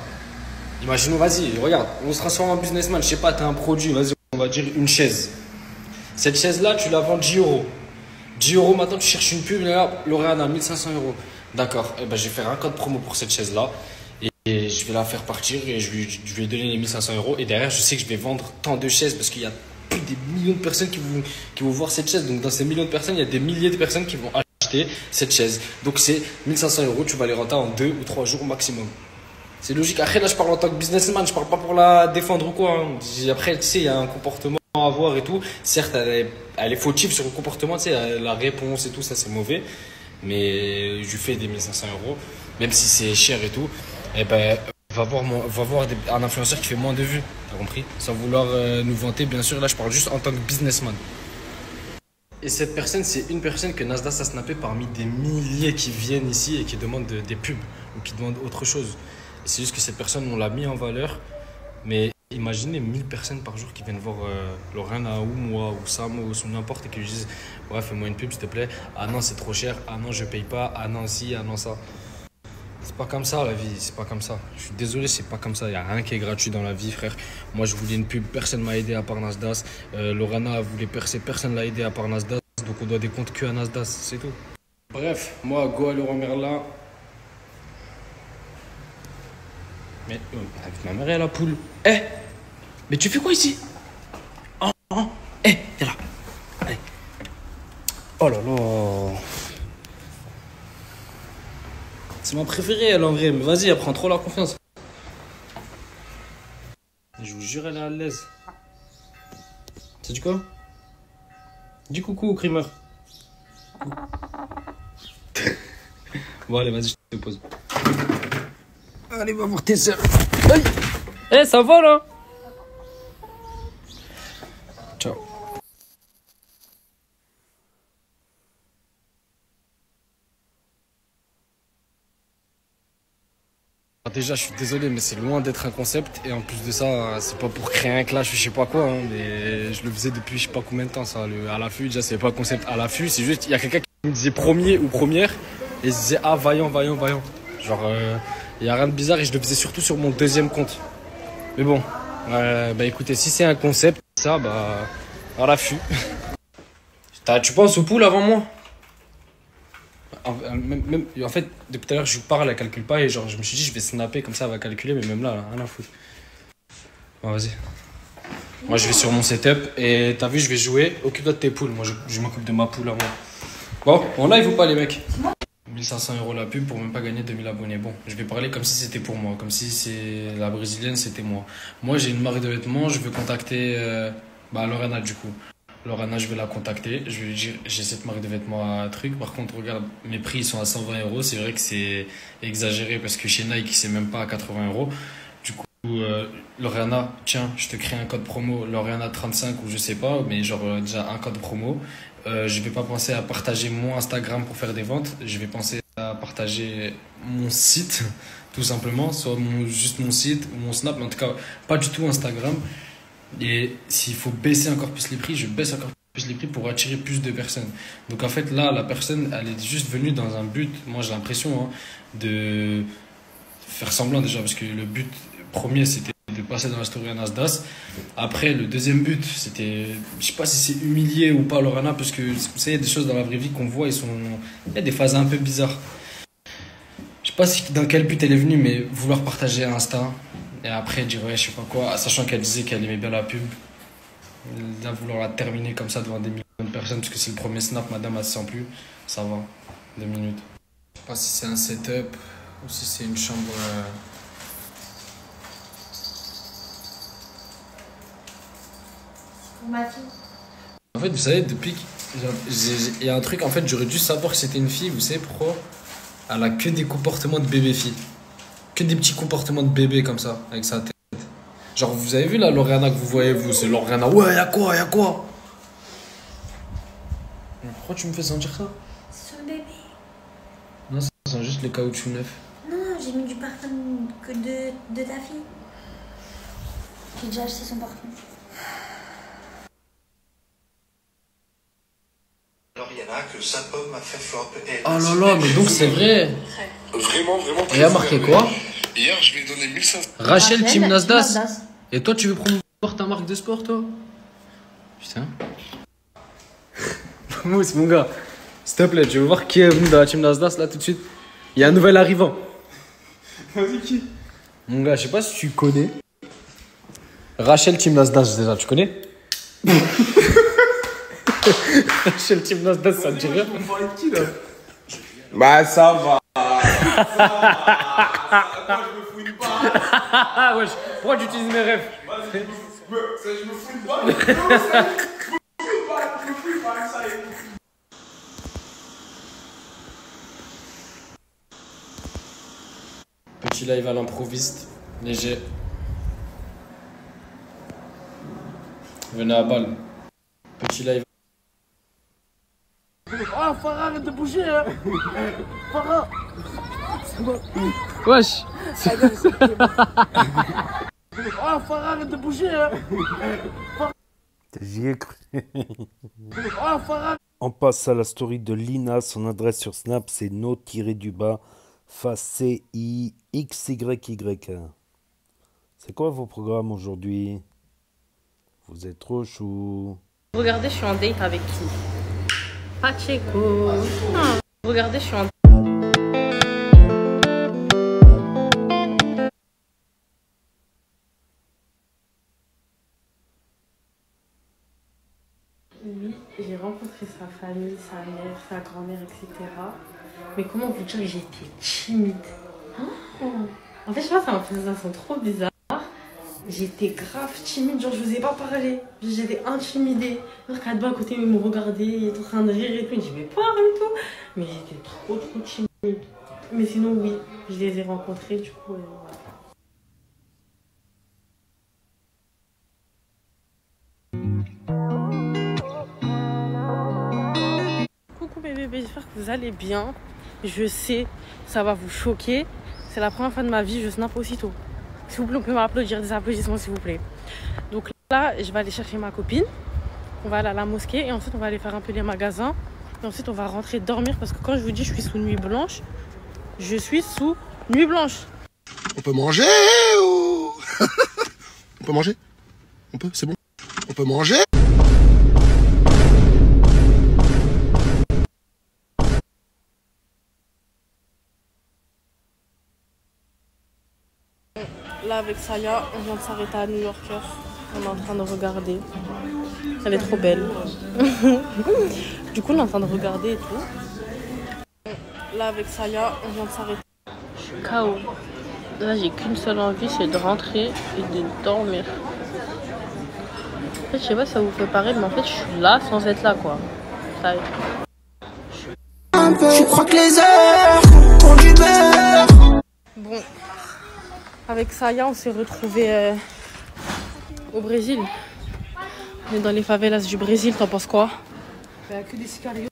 Imaginons, vas-y, regarde, on se transforme en businessman, je sais pas, tu as un produit, vas-y, on va dire une chaise. Cette chaise-là, tu la vends 10 €. 10 € maintenant, tu cherches une pub, là, Lauriane à 1500 €. D'accord, eh ben, je vais faire un code promo pour cette chaise-là. Et je vais la faire partir et je vais lui donner les 1500 €. Et derrière, je sais que je vais vendre tant de chaises parce qu'il y a plus des millions de personnes qui vont voir cette chaise. Donc, dans ces millions de personnes, il y a des milliers de personnes qui vont acheter cette chaise. Donc, c'est 1500 €, tu vas les rentrer en 2 ou 3 jours maximum. C'est logique. Après, là, je parle en tant que businessman, je parle pas pour la défendre ou quoi. Hein. Après, tu sais, il y a un comportement à avoir et tout. Certes, elle est fautive sur le comportement, tu sais, la réponse et tout, ça, c'est mauvais. Mais je lui fais des 1500 €, même si c'est cher et tout. Eh ben, va voir un influenceur qui fait moins de vues, t'as compris? Sans vouloir nous vanter, bien sûr, là je parle juste en tant que businessman. Et cette personne, c'est une personne que Nasdaq a snappé parmi des milliers qui viennent ici et qui demandent des pubs ou qui demandent autre chose. Et c'est juste que cette personne, on l'a mis en valeur, mais imaginez 1000 personnes par jour qui viennent voir Lorena ou moi ou Sam ou n'importe et qui lui disent « Ouais, fais-moi une pub s'il te plaît. Ah non, c'est trop cher. Ah non, je paye pas. Ah non, si. Ah non, ça. » C'est pas comme ça la vie, c'est pas comme ça. Je suis désolé, c'est pas comme ça. Il n'y a rien qui est gratuit dans la vie, frère. Moi, je voulais une pub, personne m'a aidé à part Nasdaq. Lorena voulait percer, personne l'a aidé à part Nasdaq. Donc on doit des comptes que à Nasdaq, c'est tout. Bref, moi, go à Laurent Merlin. Mais avec ma mère et la poule. Eh, mais tu fais quoi ici? Oh, eh, viens là. Allez. Oh là là. C'est ma préférée, elle, en vrai. Mais vas-y, elle prend trop la confiance. Je vous jure, elle est à l'aise. Tu dis quoi? Dis coucou au Creamer. Bon, allez, vas-y, je te pose. Allez, va voir tes sœurs. Aïe. Eh, ça va, là? Ciao. Déjà, je suis désolé, mais c'est loin d'être un concept. Et en plus de ça, c'est pas pour créer un clash ou je sais pas quoi. Hein, mais je le faisais depuis je sais pas combien de temps, ça. À l'affût, déjà, c'est pas un concept à l'affût. C'est juste, il y a quelqu'un qui me disait premier ou première. Et il se disait, ah, vaillant. Genre, il y a rien de bizarre. Et je le faisais surtout sur mon deuxième compte. Mais bon, bah écoutez, si c'est un concept, ça, bah, à l'affût. Tu penses aux poules avant moi? En fait, depuis tout à l'heure, je lui parle, elle calcule pas et genre, je me suis dit, je vais snapper comme ça, elle va calculer, mais même là, rien à foutre. Bon, vas-y. Moi, je vais sur mon setup et t'as vu, je vais jouer. Occupe-toi de tes poules. Moi, je m'occupe de ma poule à moi. Bon, on live ou pas, les mecs? 1500 € la pub pour même pas gagner 2000 abonnés. Bon, je vais parler comme si c'était pour moi, comme si c'est la brésilienne, c'était moi. Moi, j'ai une marque de vêtements, je veux contacter Lorena du coup. Lorena, je vais la contacter, je vais lui dire j'ai cette marque de vêtements à truc. Par contre, regarde, mes prix ils sont à 120 €. C'est vrai que c'est exagéré parce que chez Nike c'est même pas à 80 €. Du coup, Lorena, tiens, je te crée un code promo, Lorena 35 ou je sais pas, mais genre déjà un code promo. Je vais pas penser à partager mon Instagram pour faire des ventes, je vais penser à partager mon site, tout simplement, soit juste mon site ou mon Snap, mais en tout cas pas du tout Instagram. Et s'il faut baisser encore plus les prix, je baisse encore plus les prix pour attirer plus de personnes. Donc en fait là, la personne, elle est juste venue dans un but, moi j'ai l'impression, de faire semblant déjà, parce que le but premier c'était de passer dans la story à Nasdaq. Après le deuxième but c'était, je sais pas si c'est humilier ou pas Lorena, parce que vous savez, il y a des choses dans la vraie vie qu'on voit, il y a des phases un peu bizarres. Je sais pas dans quel but elle est venue, mais vouloir partager Insta. Et après dire ouais, je sais pas quoi, sachant qu'elle disait qu'elle aimait bien la pub. Là, vouloir la terminer comme ça devant des millions de personnes, parce que c'est le premier snap, madame, elle se sent plus. Ça va, 2 minutes. Je sais pas si c'est un setup ou si c'est une chambre. En fait, vous savez, depuis il y a un truc, en fait, j'aurais dû savoir que c'était une fille, vous savez pourquoi? Elle a que des comportements de bébé-fille. Que des petits comportements de bébé comme ça, avec sa tête. Genre, vous avez vu là, Lorena que vous voyez, vous, c'est Lorena. Ouais, y'a quoi? Pourquoi tu me fais sentir ça? C'est sur le bébé. Non, ça sent juste les caoutchoucs neufs. Non, j'ai mis du parfum que de ta fille. J'ai déjà acheté son parfum. Alors, il y en a que sa pomme a fait flop. Oh là là, mais donc c'est vrai. Vraiment. Et il a marqué quoi? Hier, je lui ai donné 1500. Rachel, Team Nasdaq. Et toi, tu veux promouvoir ta marque de sport, toi? Putain. Mousse, mon gars. S'il te plaît, je veux voir qui est venu dans la Team Nasdaq là tout de suite. Il y a un nouvel arrivant. Vas-y, qui? Mon gars, je sais pas si tu connais. Rachel, Team Nasdaq, déjà, tu connais? Rachel, Team Nasdaq, ça te dit rien? On parlait de qui là? Bah, ça va. Moi, je me fouine pas. Wesh, pourquoi tu utilises mes rêves? Je me fouine pas. Je me fouine pas, ça y est. Petit live à l'improviste, léger. Venez à balle. Petit live. Oh, Farah, arrête de bouger, hein. Farah. Wesh. Oh, Farah, arrête de bouger, hein. J'y ai cru. Oh, Farah. On passe à la story de Lina. Son adresse sur Snap, c'est no-du-bas CIXYY. C'est quoi vos programmes aujourd'hui? Vous êtes trop chou. Regardez, je suis en date avec qui? Pacheco. Regardez, je suis en... Oui, j'ai rencontré sa famille, sa mère, sa grand-mère, etc. Mais comment vous dire que j'étais timide? En fait, je sais pas, ça m'a fait une sensation trop bizarre. J'étais grave timide, genre je vous ai pas parlé. J'étais intimidée. Alors qu'Adba à côté, il me regardait, il était en train de rire et tout. Il dit mais parle et tout. Mais j'étais trop timide. Mais sinon, oui, je les ai rencontrés, du coup, voilà. Coucou mes bébés, j'espère que vous allez bien. Je sais, ça va vous choquer. C'est la première fois de ma vie, je snap aussitôt. S'il vous plaît, on peut m'applaudir, des applaudissements s'il vous plaît. Donc là, je vais aller chercher ma copine. On va aller à la mosquée et ensuite on va aller faire un peu les magasins. Et ensuite on va rentrer dormir parce que quand je vous dis je suis sous nuit blanche, je suis sous nuit blanche. On peut manger ou... On peut manger? On peut, c'est bon. On peut manger? Là avec Saya, on vient de s'arrêter à New Yorker. On est en train de regarder. Elle est trop belle. Du coup on est en train de regarder et tout. Là avec Saya, on vient de s'arrêter. Je suis KO. Là j'ai qu'une seule envie, c'est de rentrer et de dormir. En fait je sais pas si ça vous fait pareil, mais en fait je suis là sans être là quoi. Ça y est. Je crois que les heures ont du beurre. Bon. Avec Saya, on s'est retrouvés au Brésil. On est dans les favelas du Brésil, t'en penses quoi? Bah, que des sicarios.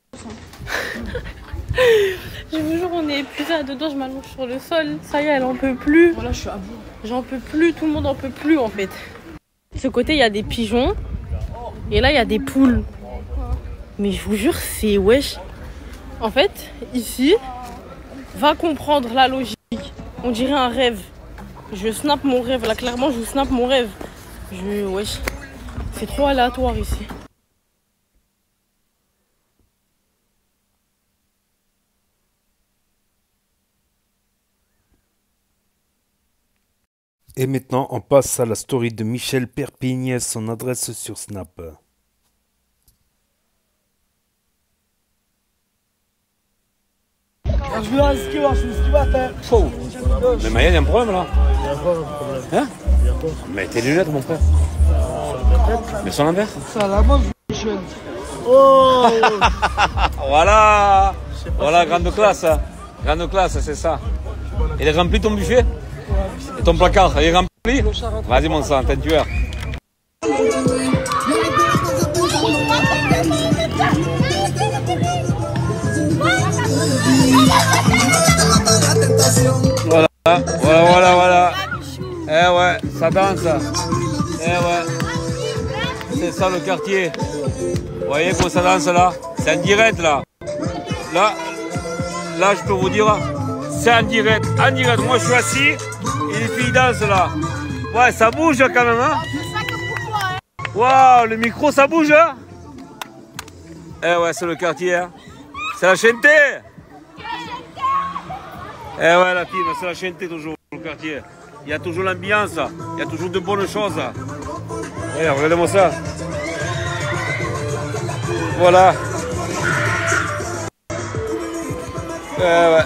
Je vous jure, on est épuisés à deux doigts, je m'allonge sur le sol. Saya, elle en peut plus. Voilà, je suis à bout. J'en peux plus, tout le monde en peut plus en fait. De ce côté, il y a des pigeons. Et là, il y a des poules. Mais je vous jure, c'est wesh. En fait, ici, va comprendre la logique. On dirait un rêve. Je snap mon rêve, là clairement je snap mon rêve. Wesh, c'est trop aléatoire ici. Et maintenant, on passe à la story de Michel Perpigne, son adresse sur Snap. Faux. Mais Maya, il y a un problème là. Il y a quoi un problème? Hein? Mais tes lunettes, mon frère. Mais sont l'envers. Ça, la mode, oh. Voilà. Voilà, grande classe. Grande classe, c'est ça. Il est rempli ton buffet? Et ton placard, il est rempli? Vas-y, mon sang, t'es un tueur. Voilà. Eh ouais, ça danse. Eh ouais. C'est ça le quartier. Vous voyez comment ça danse là? C'est en direct là. Là, je peux vous dire, c'est en direct. En direct. Moi, je suis assis et les filles dansent là. Ouais, ça bouge quand même, hein? Waouh, le micro, ça bouge, hein? Eh ouais, c'est le quartier, hein? C'est la Chente. Eh ouais, la team, c'est la Chente toujours, le quartier. Il y a toujours l'ambiance, il y a toujours de bonnes choses. Eh, regardez-moi ça. Voilà. Eh ouais.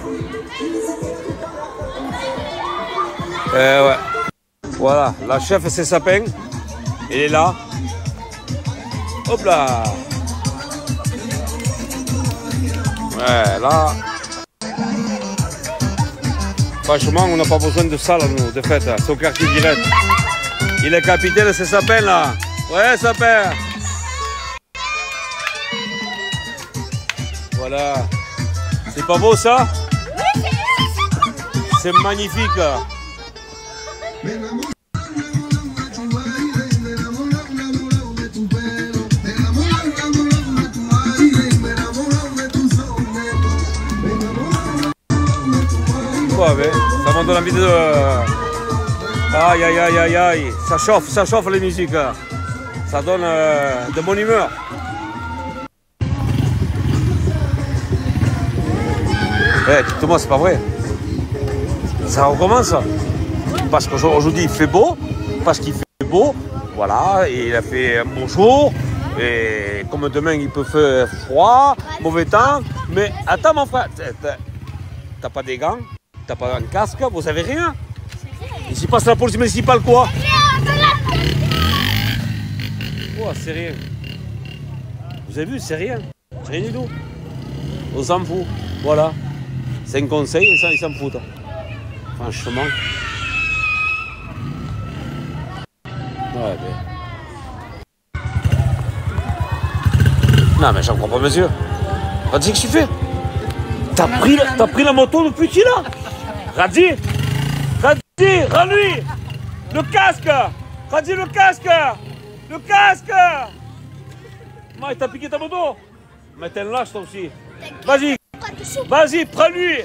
Eh ouais. Voilà, la chef c'est Sapin. Elle est là. Hop là. Ouais, là. Franchement, on n'a pas besoin de ça là, nous, de fait. C'est au quartier direct. Il est capitaine, c'est Sapin là. Ouais, Sapin. Voilà. C'est pas beau ça? C'est magnifique. Ouais, ça me donne envie de... Aïe, aïe, aïe, aïe, aïe. Ça chauffe les musiques. Ça donne de bonne humeur. Eh, dites-moi, c'est pas vrai. Ça recommence. Parce qu'aujourd'hui, il fait beau. Parce qu'il fait beau. Voilà, et il a fait un bon jour. Et comme demain, il peut faire froid, mauvais temps. Mais attends, mon frère, t'as pas des gants, t'as pas un casque, vous savez rien. Ici passe la police municipale, quoi. Oh, c'est rien. Vous avez vu, c'est rien. C'est rien du tout. On s'en fout. Voilà. C'est un conseil et ça, ils s'en foutent. Franchement. Ouais, mais... Non, mais j'en crois pas, monsieur. Radzi, qu'est-ce que tu fais? T'as pris la moto de petit, là? Radzi, rends-lui le casque. Radzi, le casque. Le casque. Mais t'as piqué ta moto. Mais t'es un lâche, toi aussi. Vas-y, prends-lui.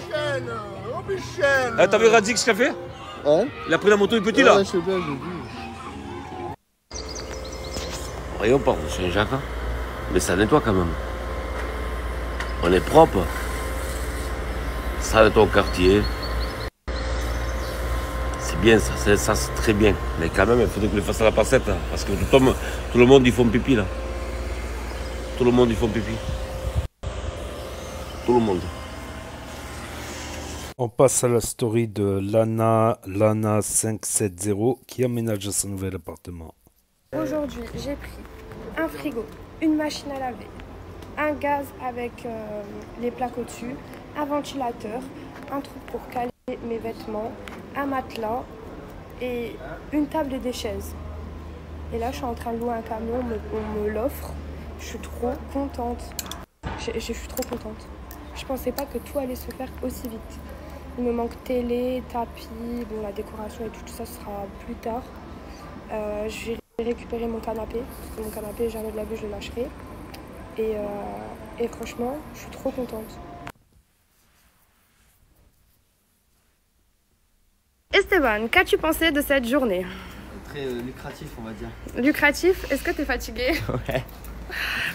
T'as vu Radzi, ce qu'il a fait? Ouais. Il a pris la moto du petit, là. Ouais, je sais bien, j'ai vu. Voyons pas, Saint-Jacques, mais ça nettoie quand même. On est propre. Ça nettoie au quartier. C'est bien ça, c'est très bien. Mais quand même, il faudrait que le fasse à la passette, hein, parce que tout le monde, ils font pipi là. Tout le monde, ils font pipi. Tout le monde. On passe à la story de Lana570 qui emménage à son nouvel appartement. Aujourd'hui, j'ai pris un frigo, une machine à laver, un gaz avec les plaques au-dessus, un ventilateur, un truc pour caler mes vêtements, un matelas et une table et des chaises. Et là, je suis en train de louer un camion, on me l'offre. Je suis trop contente. Je suis trop contente. Je pensais pas que tout allait se faire aussi vite. Il me manque télé, tapis, bon, la décoration et tout ça sera plus tard. Je vais récupérer mon canapé, parce que mon canapé, jamais de la vie, je le lâcherai. Et franchement, je suis trop contente. Esteban, qu'as-tu pensé de cette journée? Très lucratif, on va dire. Lucratif? Est-ce que tu es fatigué? Ouais.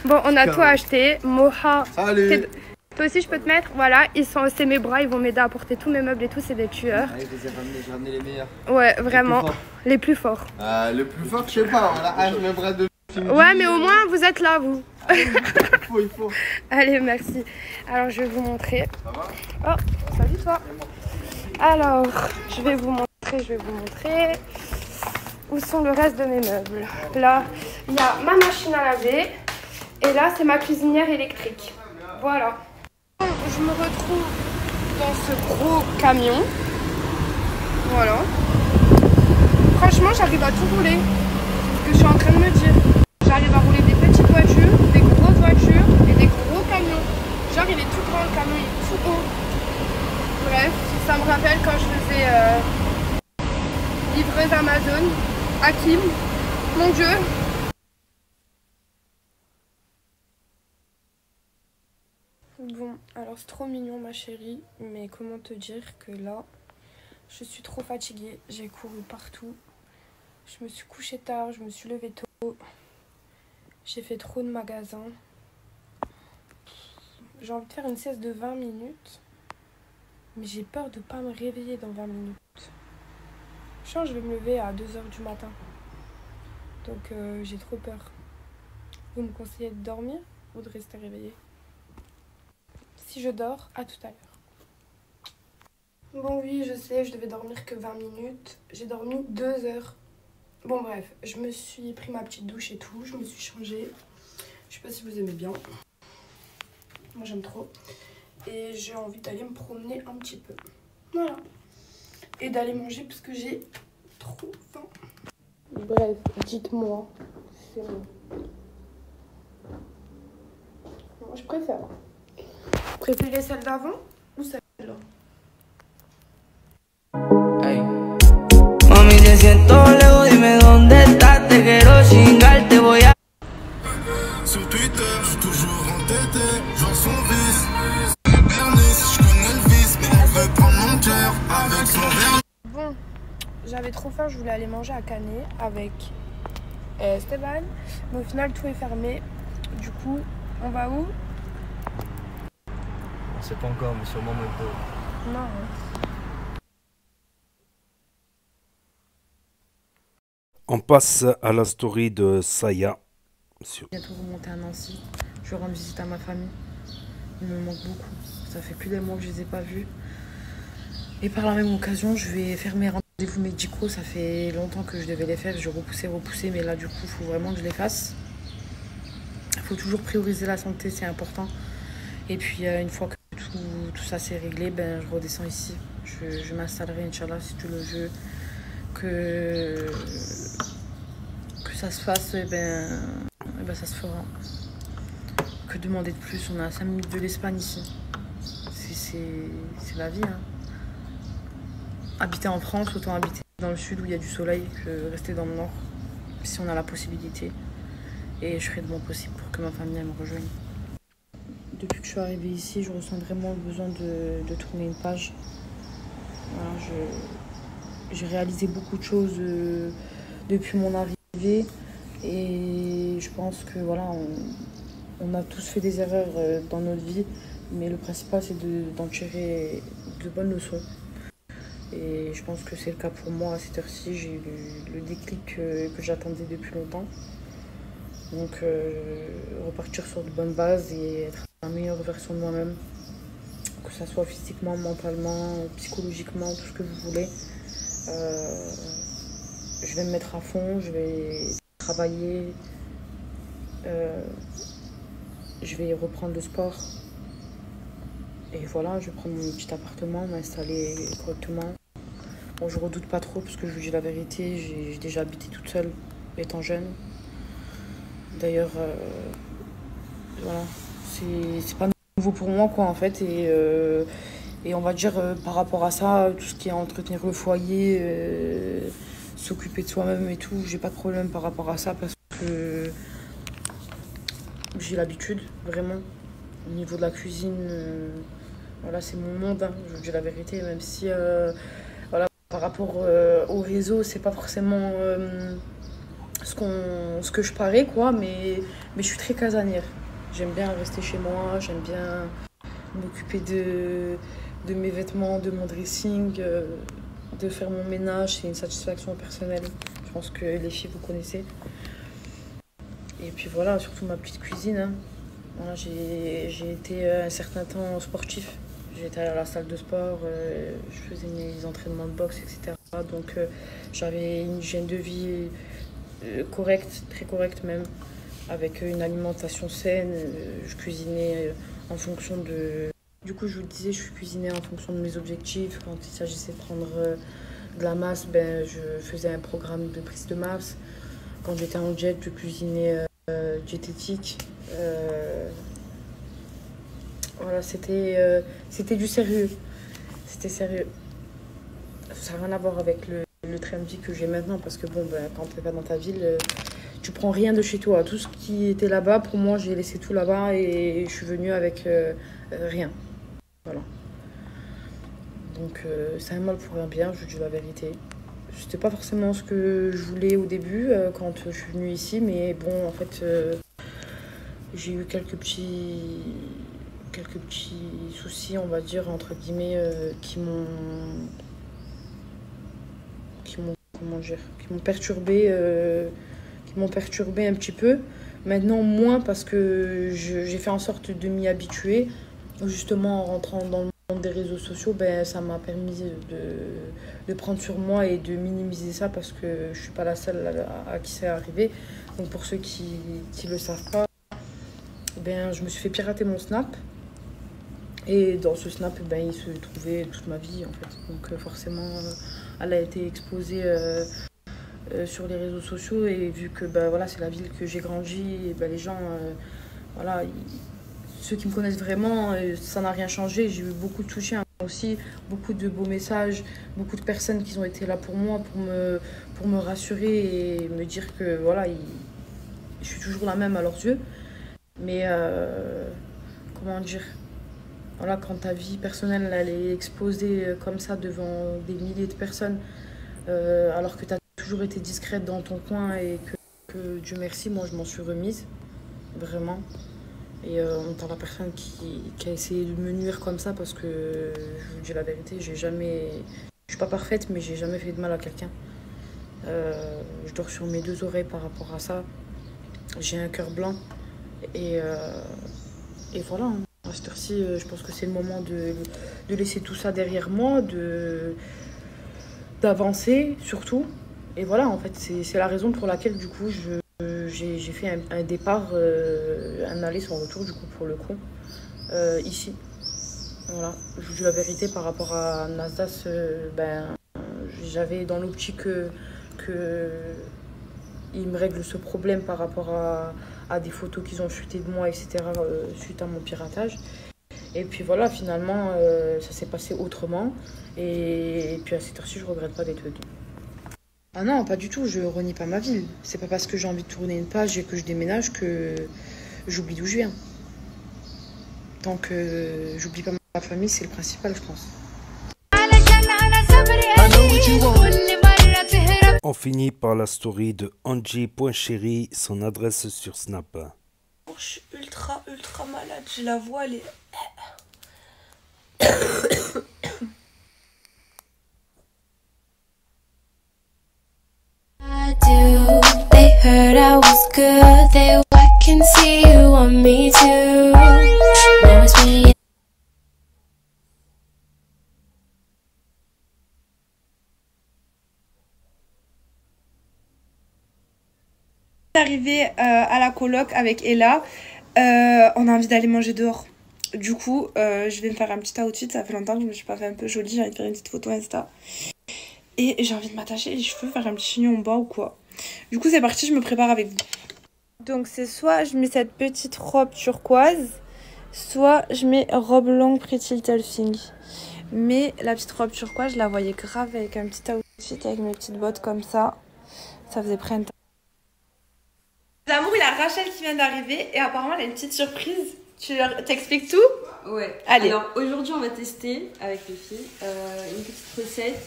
Bon, on a tout acheté. Moha. Salut. Toi aussi, je peux te mettre? Voilà, c'est mes bras, ils vont m'aider à porter tous mes meubles et tout, c'est des tueurs. Allez, j'ai ramené les meilleurs. Ouais, vraiment. Les plus forts. Le plus fort, je sais pas, on a un bras de... Ouais, mais au moins, vous êtes là, vous. Il faut. Allez, merci. Alors, je vais vous montrer. Ça va? Oh, salut toi. Alors, je vais vous montrer où sont le reste de mes meubles. Là, il y a ma machine à laver et là, c'est ma cuisinière électrique. Voilà. Je me retrouve dans ce gros camion. Voilà. Franchement, j'arrive à tout rouler. Ce que je suis en train de me dire. J'arrive à rouler des petites voitures, des grosses voitures et des gros camions. Genre, il est tout grand, le camion, il est tout haut. Bref, ça me rappelle quand je faisais livreuse Amazon, Hakim, mon Dieu. Bon, alors c'est trop mignon ma chérie, mais comment te dire que là, je suis trop fatiguée, j'ai couru partout. Je me suis couchée tard, je me suis levée tôt. J'ai fait trop de magasins. J'ai envie de faire une sieste de 20 minutes. Mais j'ai peur de ne pas me réveiller dans 20 minutes. Je sens que je vais me lever à 2 h du matin. Donc j'ai trop peur. Vous me conseillez de dormir ou de rester réveillée? Si je dors, à tout à l'heure. Bon oui, je sais, je devais dormir que 20 minutes. J'ai dormi 2 heures. Bon bref, je me suis pris ma petite douche et tout. Je me suis changée. Je sais pas si vous aimez bien. Moi j'aime trop. Et j'ai envie d'aller me promener un petit peu. Voilà. Et d'aller manger parce que j'ai trop faim. Bref, dites-moi. C'est bon. Moi je préfère. Vous préférez celle d'avant ou celle-là? Hey. Mami, te siento lejos, dime dónde estás. Te quiero chingar, te voy a... Sur Twitter, je suis toujours entêté, genre son vice. Bernice, je connais le vice, mais elle veut prendre mon cœur avec son verre. Bon, j'avais trop faim, je voulais aller manger à Canet avec Esteban. Mais au final, tout est fermé. Du coup, on va où? On sait pas encore, mais sûrement McDo. Non. On passe à la story de Saya. Bientôt remonter à Nancy. Je vais rendre visite à ma famille. Il me manque beaucoup. Ça fait plus d'un mois que je les ai pas vus. Et par la même occasion, je vais faire mes rendez-vous médicaux. Ça fait longtemps que je devais les faire. Je repoussais, mais là, du coup, il faut vraiment que je les fasse. Il faut toujours prioriser la santé, c'est important. Et puis, une fois que tout ça c'est réglé, ben, je redescends ici. Je m'installerai, Inch'Allah, si tu le veux. Que ça se fasse, et ben, ça se fera. Que demander de plus? On est à 5 minutes de l'Espagne ici. C'est la vie. Hein. Habiter en France, autant habiter dans le sud où il y a du soleil que rester dans le nord, si on a la possibilité. Et je ferai de mon possible pour que ma famille me rejoigne. Depuis que je suis arrivée ici, je ressens vraiment le besoin de tourner une page. Voilà, j'ai réalisé beaucoup de choses depuis mon arrivée. Et je pense que voilà, on a tous fait des erreurs dans notre vie. Mais le principal, c'est d'en tirer de bonnes leçons. Et je pense que c'est le cas pour moi à cette heure-ci. J'ai eu le déclic que j'attendais depuis longtemps. Donc repartir sur de bonnes bases et être la meilleure version de moi-même. Que ça soit physiquement, mentalement, psychologiquement, tout ce que vous voulez. Je vais me mettre à fond, je vais travailler. Je vais reprendre le sport. Et voilà, je vais prendre mon petit appartement, m'installer correctement. Bon, je redoute pas trop parce que je vous dis la vérité, j'ai déjà habité toute seule étant jeune. D'ailleurs, voilà, c'est pas nouveau pour moi quoi en fait. Et on va dire par rapport à ça, tout ce qui est entretenir le foyer, s'occuper de soi-même et tout, j'ai pas de problème par rapport à ça parce que j'ai l'habitude vraiment. Au niveau de la cuisine, voilà, c'est mon monde, hein, je vous dis la vérité, même si voilà, par rapport au réseau, c'est pas forcément ce que je parais, quoi, mais je suis très casanière. J'aime bien rester chez moi, j'aime bien m'occuper de mes vêtements, de mon dressing, de faire mon ménage, c'est une satisfaction personnelle. Je pense que les filles, vous connaissez. Et puis voilà, surtout ma petite cuisine, hein. Voilà, j'ai été un certain temps sportif. J'étais à la salle de sport, je faisais mes entraînements de boxe, etc. Donc j'avais une hygiène de vie correcte, très correcte même, avec une alimentation saine. Je cuisinais en fonction de... Du coup, je vous le disais, je cuisinais en fonction de mes objectifs. Quand il s'agissait de prendre de la masse, ben, je faisais un programme de prise de masse. Quand j'étais en jet, je cuisinais diététique. Voilà, c'était du sérieux. C'était sérieux. Ça n'a rien à voir avec le train de vie que j'ai maintenant parce que bon, ben, quand tu n'es pas dans ta ville, tu prends rien de chez toi. Tout ce qui était là-bas, pour moi, j'ai laissé tout là-bas et je suis venue avec rien. Voilà. Donc c'est un mal pour un bien, je vous dis la vérité. C'était pas forcément ce que je voulais au début quand je suis venue ici, mais bon, en fait, j'ai eu quelques petits soucis, on va dire, entre guillemets, qui m'ont perturbé un petit peu. Maintenant, moins parce que j'ai fait en sorte de m'y habituer. Justement, en rentrant dans le monde des réseaux sociaux, ben, ça m'a permis de prendre sur moi et de minimiser ça parce que je suis pas la seule à qui c'est arrivé. Donc pour ceux qui le savent pas, ben, je me suis fait pirater mon Snap. Et dans ce Snap, ben, il se trouvait toute ma vie en fait. Donc forcément, elle a été exposée sur les réseaux sociaux. Et vu que ben, voilà, c'est la ville que j'ai grandi, et ben, les gens, voilà, ceux qui me connaissent vraiment, ça n'a rien changé. J'ai eu beaucoup de soutien aussi, beaucoup de beaux messages, beaucoup de personnes qui ont été là pour moi, pour me rassurer et me dire que voilà, je suis toujours la même à leurs yeux. Mais comment dire, voilà, quand ta vie personnelle elle est exposée comme ça devant des milliers de personnes, alors que tu as toujours été discrète dans ton coin et que Dieu merci, moi je m'en suis remise, vraiment. Et on entend la personne qui a essayé de me nuire comme ça parce que je vous dis la vérité, je suis pas parfaite mais j'ai jamais fait de mal à quelqu'un. Je dors sur mes deux oreilles par rapport à ça. j'ai un cœur blanc. Et voilà, hein. À cette heure-ci, je pense que c'est le moment de laisser tout ça derrière moi, d'avancer surtout. Et voilà, en fait, c'est la raison pour laquelle, du coup, j'ai fait un départ, un aller sans retour, du coup, pour le coup, ici. Voilà, je vous dis la vérité par rapport à Nasdaq, j'avais dans l'optique que il me règle ce problème par rapport à des photos qu'ils ont chuté de moi, etc., suite à mon piratage. Et puis voilà, finalement, ça s'est passé autrement. Et puis à cette heure-ci, je regrette pas d'être venue. Ah non, pas du tout, je renie pas ma ville. C'est pas parce que j'ai envie de tourner une page et que je déménage que j'oublie d'où je viens. Tant que j'oublie pas ma famille, c'est le principal, je pense. On finit par la story de Angie.chérie, son adresse sur Snap. Je suis ultra malade, j'ai la voix, elle est... They heard I was good, they I can see you want me too. Now it's me. Arrivé à la coloc avec Ella, on a envie d'aller manger dehors. Du coup, je vais me faire un petit outfit, ça fait longtemps que je me suis pas fait un peu jolie, j'ai envie de faire une petite photo Insta. Et j'ai envie de m'attacher les cheveux, faire un petit chignon en bas ou quoi. Du coup, c'est parti, je me prépare avec vous. Donc c'est soit je mets cette petite robe turquoise, soit je mets robe longue Pretty Little Thing. Mais la petite robe turquoise, je la voyais grave avec un petit outfit, avec mes petites bottes comme ça. Ça faisait printemps. L'amour, il y a Rachel qui vient d'arriver et apparemment elle a une petite surprise. Tu t'expliques tout? Ouais. Allez. Alors aujourd'hui on va tester avec les filles une petite recette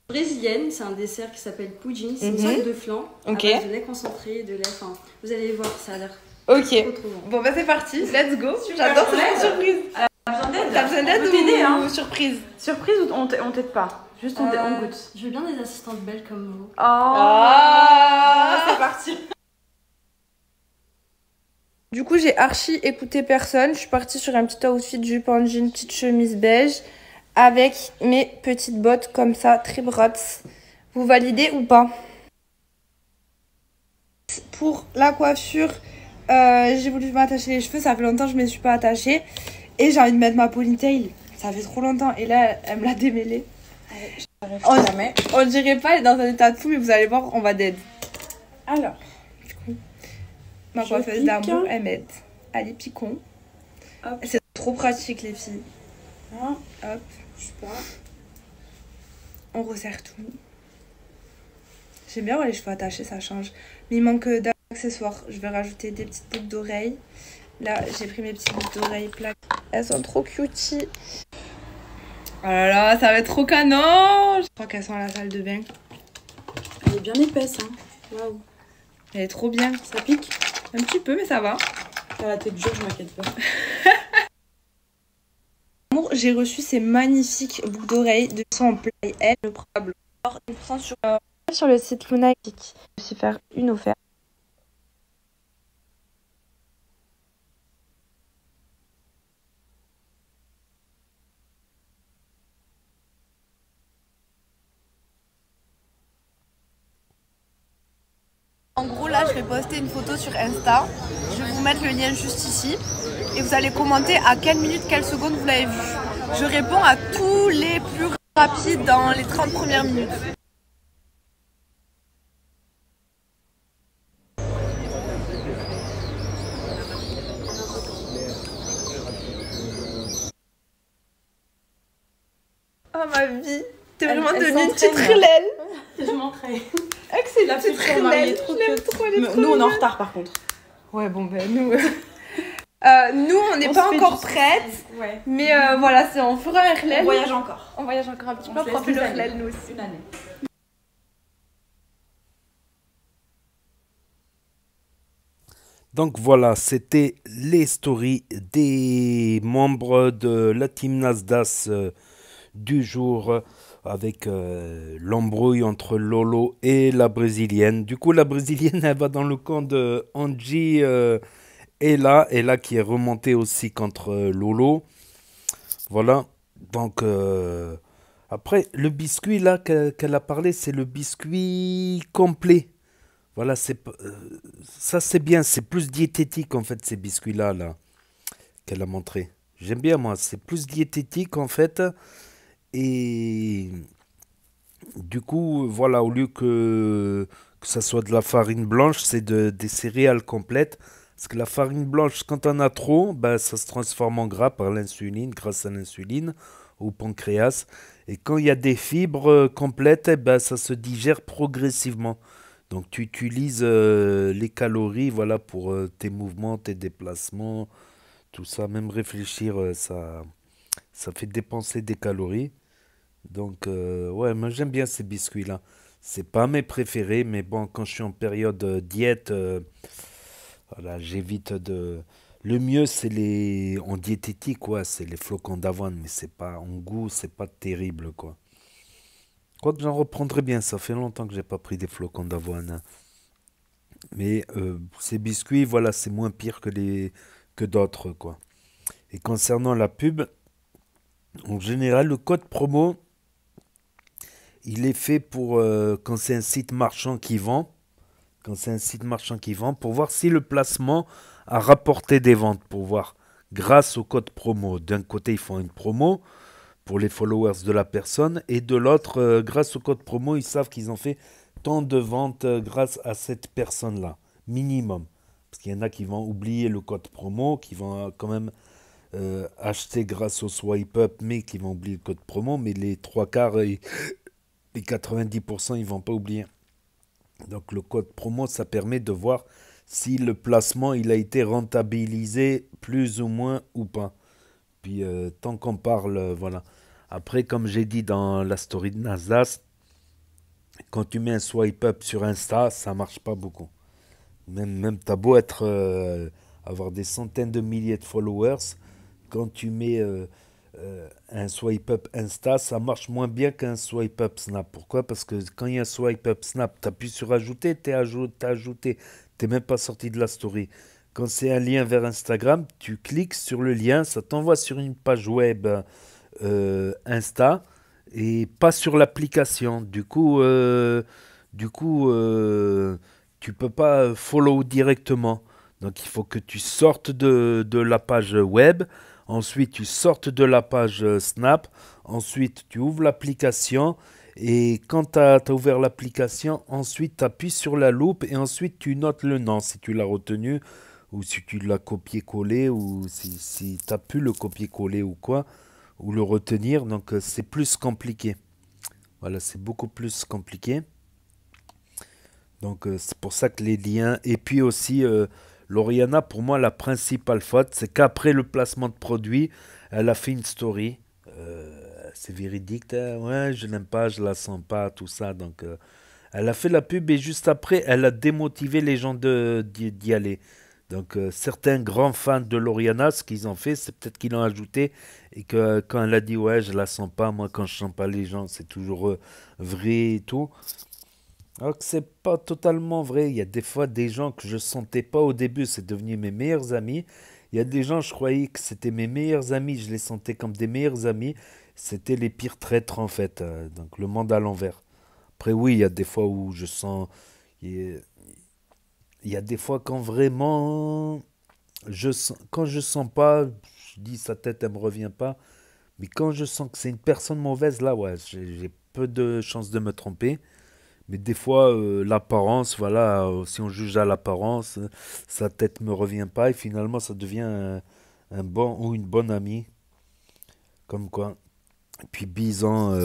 brésilienne. C'est un dessert qui s'appelle pudim. C'est une sorte de flan à base de lait concentré, de lait. Enfin, vous allez voir, ça a l'air ok. trop bon. Bon bah c'est parti, let's go. J'adore cette surprise. T'as besoin d'aide? T'as besoin d'aide ou surprise? Surprise ou on t'aide pas? Juste on goûte. Je veux bien des assistantes belles comme vous. C'est parti. Du coup, j'ai archi écouté personne. Je suis partie sur un petit outfit jupe en jean, petite chemise beige, avec mes petites bottes comme ça, tribrats. Vous validez ou pas? Pour la coiffure, j'ai voulu m'attacher les cheveux. Ça fait longtemps que je ne me suis pas attachée. Et j'ai envie de mettre ma ponytail. Ça fait trop longtemps. Et là, elle me l'a démêlée. On dirait pas, elle est dans un état de fou, mais vous allez voir, on va d'aide. Alors... Ma coiffeuse d'amour, elle m'aide. Allez, piquons. C'est trop pratique, les filles. Hop. On resserre tout. J'aime bien voir les cheveux attachés, ça change. Mais il manque d'accessoires. Je vais rajouter des petites boucles d'oreilles. Là, j'ai pris mes petites boucles d'oreilles plaques. Elles sont trop cutie. Oh là là, ça va être trop canon. Je crois qu'elles sont à la salle de bain. Elle est bien épaisse, hein. Waouh. Elle est trop bien. Ça pique. Un petit peu, mais ça va. À la tête dure, je m'inquiète pas. J'ai reçu ces magnifiques boucles d'oreilles de son play L, le probable. Une prend sur le site Lunatic. Je vais aussi faire une offerte. En gros, là, je vais poster une photo sur Insta. Je vais vous mettre le lien juste ici. Et vous allez commenter à quelle minute, quelle seconde vous l'avez vu. Je réponds à tous les plus rapides dans les 30 premières minutes. Oh ma vie, t'es vraiment devenue une petite rilelle. Je m'entraîne. C'est la petite rilelle, je l'aime trop, elle est trop Nous on est en mignonne. retard par contre. Ouais bon ben nous... nous on n'est pas encore prêtes. Ouais. Mais voilà, on fera un rilelle. On voyage encore. On voyage encore un petit On peu, se on fera laisse plus le une rilelle année. nous aussi. Une année. Donc voilà, c'était les stories des membres de la team Nasdaq du jour. avec l'embrouille entre Lolo et la brésilienne. Du coup, la brésilienne, elle va dans le camp de Angie Ella qui est remontée aussi contre Lolo. Voilà. Donc, après, le biscuit là qu'elle a parlé, c'est le biscuit complet. Voilà, ça c'est bien, c'est plus diététique en fait, ces biscuits-là là, qu'elle a montré. J'aime bien moi, c'est plus diététique en fait. Et du coup, voilà, au lieu que ça soit de la farine blanche, c'est des céréales complètes. Parce que la farine blanche, quand on a trop, ben, ça se transforme en gras par l'insuline, grâce à l'insuline, au pancréas. Et quand il y a des fibres complètes, eh ben, ça se digère progressivement. Donc tu utilises les calories voilà, pour tes mouvements, tes déplacements, tout ça. Même réfléchir, ça fait dépenser des calories. Donc ouais, moi j'aime bien ces biscuits-là. C'est pas mes préférés, mais bon, quand je suis en période diète, voilà, j'évite de... Le mieux, c'est en diététique, quoi, c'est les flocons d'avoine, mais c'est pas, en goût, c'est pas terrible, quoi. Quoique j'en reprendrai bien, ça fait longtemps que j'ai pas pris des flocons d'avoine, hein. Mais ces biscuits, voilà, c'est moins pire que d'autres, quoi. Et concernant la pub, en général, le code promo, il est fait pour quand c'est un site marchand qui vend. Quand c'est un site marchand qui vend, pour voir si le placement a rapporté des ventes, pour voir grâce au code promo. D'un côté, ils font une promo pour les followers de la personne, et de l'autre, grâce au code promo, ils savent qu'ils ont fait tant de ventes grâce à cette personne-là, minimum. Parce qu'il y en a qui vont oublier le code promo, qui vont quand même acheter grâce au swipe up, mais qui vont oublier le code promo, mais les trois quarts et les 90%, ils vont pas oublier. Donc le code promo, ça permet de voir si le placement il a été rentabilisé plus ou moins ou pas. Puis tant qu'on parle, voilà. Après, comme j'ai dit dans la story de Nasdaq, quand tu mets un swipe up sur Insta, ça marche pas beaucoup. Même t'as beau avoir des centaines de milliers de followers, quand tu mets un swipe up Insta, ça marche moins bien qu'un swipe up Snap. Pourquoi? Parce que quand il y a un swipe up Snap, tu appuies sur ajouter, t'es ajouté, t'es même pas sorti de la story. Quand c'est un lien vers Instagram, tu cliques sur le lien, ça t'envoie sur une page web Insta et pas sur l'application. Du coup, tu peux pas follow directement. Donc il faut que tu sortes de la page web. Ensuite, tu sortes de la page Snap. Ensuite, tu ouvres l'application. Et quand tu as ouvert l'application, ensuite, tu appuies sur la loupe. Et ensuite, tu notes le nom si tu l'as retenu. Ou si tu l'as copié-collé. Ou si tu as pu le copier-coller ou quoi. Ou le retenir. Donc, c'est plus compliqué. Voilà, c'est beaucoup plus compliqué. Donc, c'est pour ça que les liens... Et puis aussi... Lauriana, pour moi, la principale faute, c'est qu'après le placement de produit, elle a fait une story. C'est véridique, ouais, je l'aime pas, je la sens pas, tout ça. Donc, elle a fait la pub et juste après, elle a démotivé les gens d'y aller. Donc, certains grands fans de Lauriana, ce qu'ils ont fait, c'est peut-être qu'ils l'ont ajouté et que quand elle a dit, ouais, je la sens pas, moi, quand je sens pas les gens, c'est toujours vrai et tout. Alors que c'est pas totalement vrai. Il y a des fois des gens que je sentais pas au début, c'est devenu mes meilleurs amis. Il y a des gens, je croyais que c'était mes meilleurs amis, je les sentais comme des meilleurs amis. C'était les pires traîtres en fait. Donc le monde à l'envers. Après oui, il y a des fois où je sens... Il y a des fois quand vraiment... Quand je sens pas, je dis sa tête, elle me revient pas. Mais quand je sens que c'est une personne mauvaise, là, ouais, j'ai peu de chances de me tromper. Mais des fois, l'apparence, voilà, si on juge à l'apparence, sa tête ne me revient pas et finalement, ça devient un bon ou une bonne amie. Comme quoi. Et puis Bison,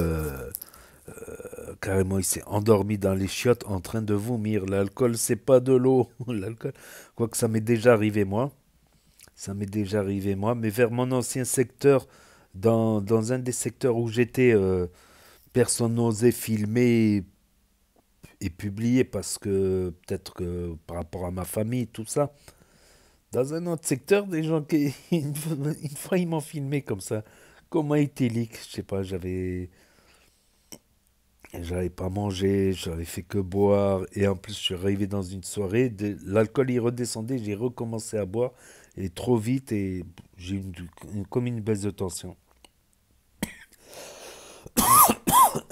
carrément, il s'est endormi dans les chiottes en train de vomir. L'alcool, c'est pas de l'eau. L'alcool, quoique ça m'est déjà arrivé, moi. Ça m'est déjà arrivé, moi. Mais vers mon ancien secteur, dans un des secteurs où j'étais, personne n'osait filmer et publié parce que peut-être que par rapport à ma famille, tout ça. Dans un autre secteur, des gens qui une fois ils m'ont filmé comme ça, comme un itélique, je sais pas, j'avais J'avais pas mangé, j'avais fait que boire. Et en plus, je suis arrivé dans une soirée, l'alcool il redescendait, j'ai recommencé à boire. Et trop vite, et j'ai eu comme une baisse de tension.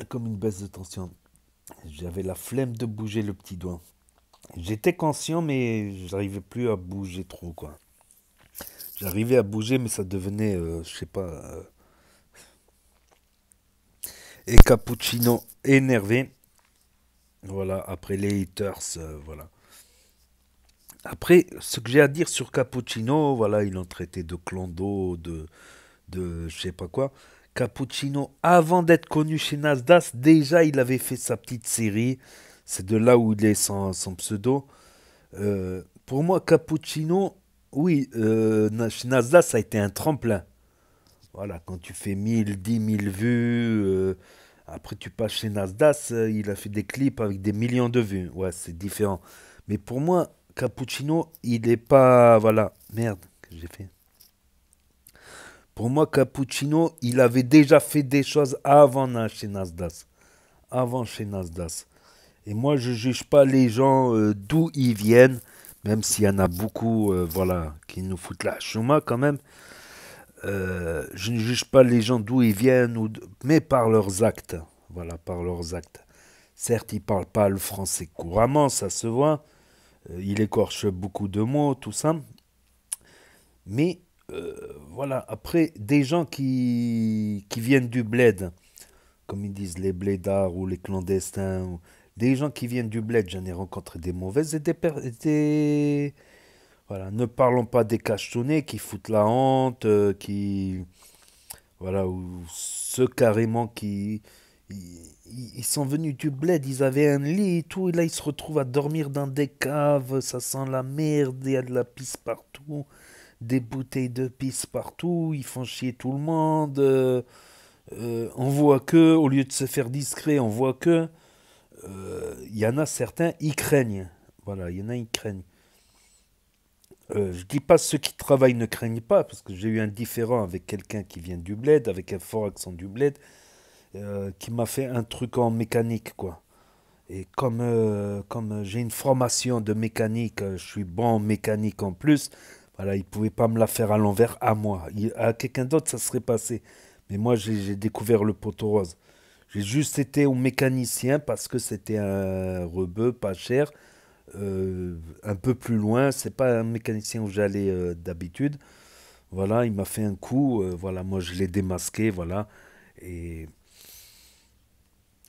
Comme une baisse de tension. J'avais la flemme de bouger le petit doigt. J'étais conscient, mais j'arrivais plus à bouger trop, quoi. J'arrivais à bouger, mais ça devenait, je sais pas. Et Cappuccino énervé. Voilà, après les haters, voilà. Après, ce que j'ai à dire sur Cappuccino, voilà, ils l'ont traité de clondo, de je sais pas quoi. Cappuccino, avant d'être connu chez Nasdaq, déjà il avait fait sa petite série. C'est de là où il est son pseudo. Pour moi, Cappuccino, oui, chez Nasdaq, ça a été un tremplin. Voilà, quand tu fais 1000, 10 000 vues, après tu passes chez Nasdaq, il a fait des clips avec des millions de vues. Ouais, c'est différent. Mais pour moi, Cappuccino, il est pas... Voilà, merde, que j'ai fait. Pour moi, Cappuccino, il avait déjà fait des choses avant chez Nasdaq. Avant chez Nasdaq. Et moi, je juge pas les gens d'où ils viennent, même s'il y en a beaucoup, voilà, qui nous foutent la chouma quand même. Je ne juge pas les gens d'où ils viennent, mais par leurs actes. Voilà, par leurs actes. Certes, ils ne parlent pas le français couramment, ça se voit. Il écorche beaucoup de mots, tout ça. Mais, voilà, après, des gens qui viennent du bled, comme ils disent, les blédards ou les clandestins, des gens qui viennent du bled, j'en ai rencontré des mauvaises et voilà, ne parlons pas des cachetonnés qui foutent la honte, voilà, ou ceux carrément ils sont venus du bled, ils avaient un lit et tout, et là ils se retrouvent à dormir dans des caves, ça sent la merde, il y a de la pisse partout, des bouteilles de pisse partout, ils font chier tout le monde, on voit que, au lieu de se faire discret, on voit que, il y en a certains, ils craignent, voilà, il y en a, ils craignent. Je dis pas ceux qui travaillent ne craignent pas, parce que j'ai eu un différend avec quelqu'un qui vient du bled, avec un fort accent du bled, qui m'a fait un truc en mécanique, quoi. Et comme j'ai une formation de mécanique, je suis bon en mécanique en plus, voilà, il pouvait pas me la faire à l'envers à moi. À quelqu'un d'autre, ça serait passé. Mais moi, j'ai découvert le poteau rose. J'ai juste été au mécanicien parce que c'était un rebeu pas cher. Un peu plus loin, c'est pas un mécanicien où j'allais d'habitude. Voilà, il m'a fait un coup, voilà, moi je l'ai démasqué, voilà. Et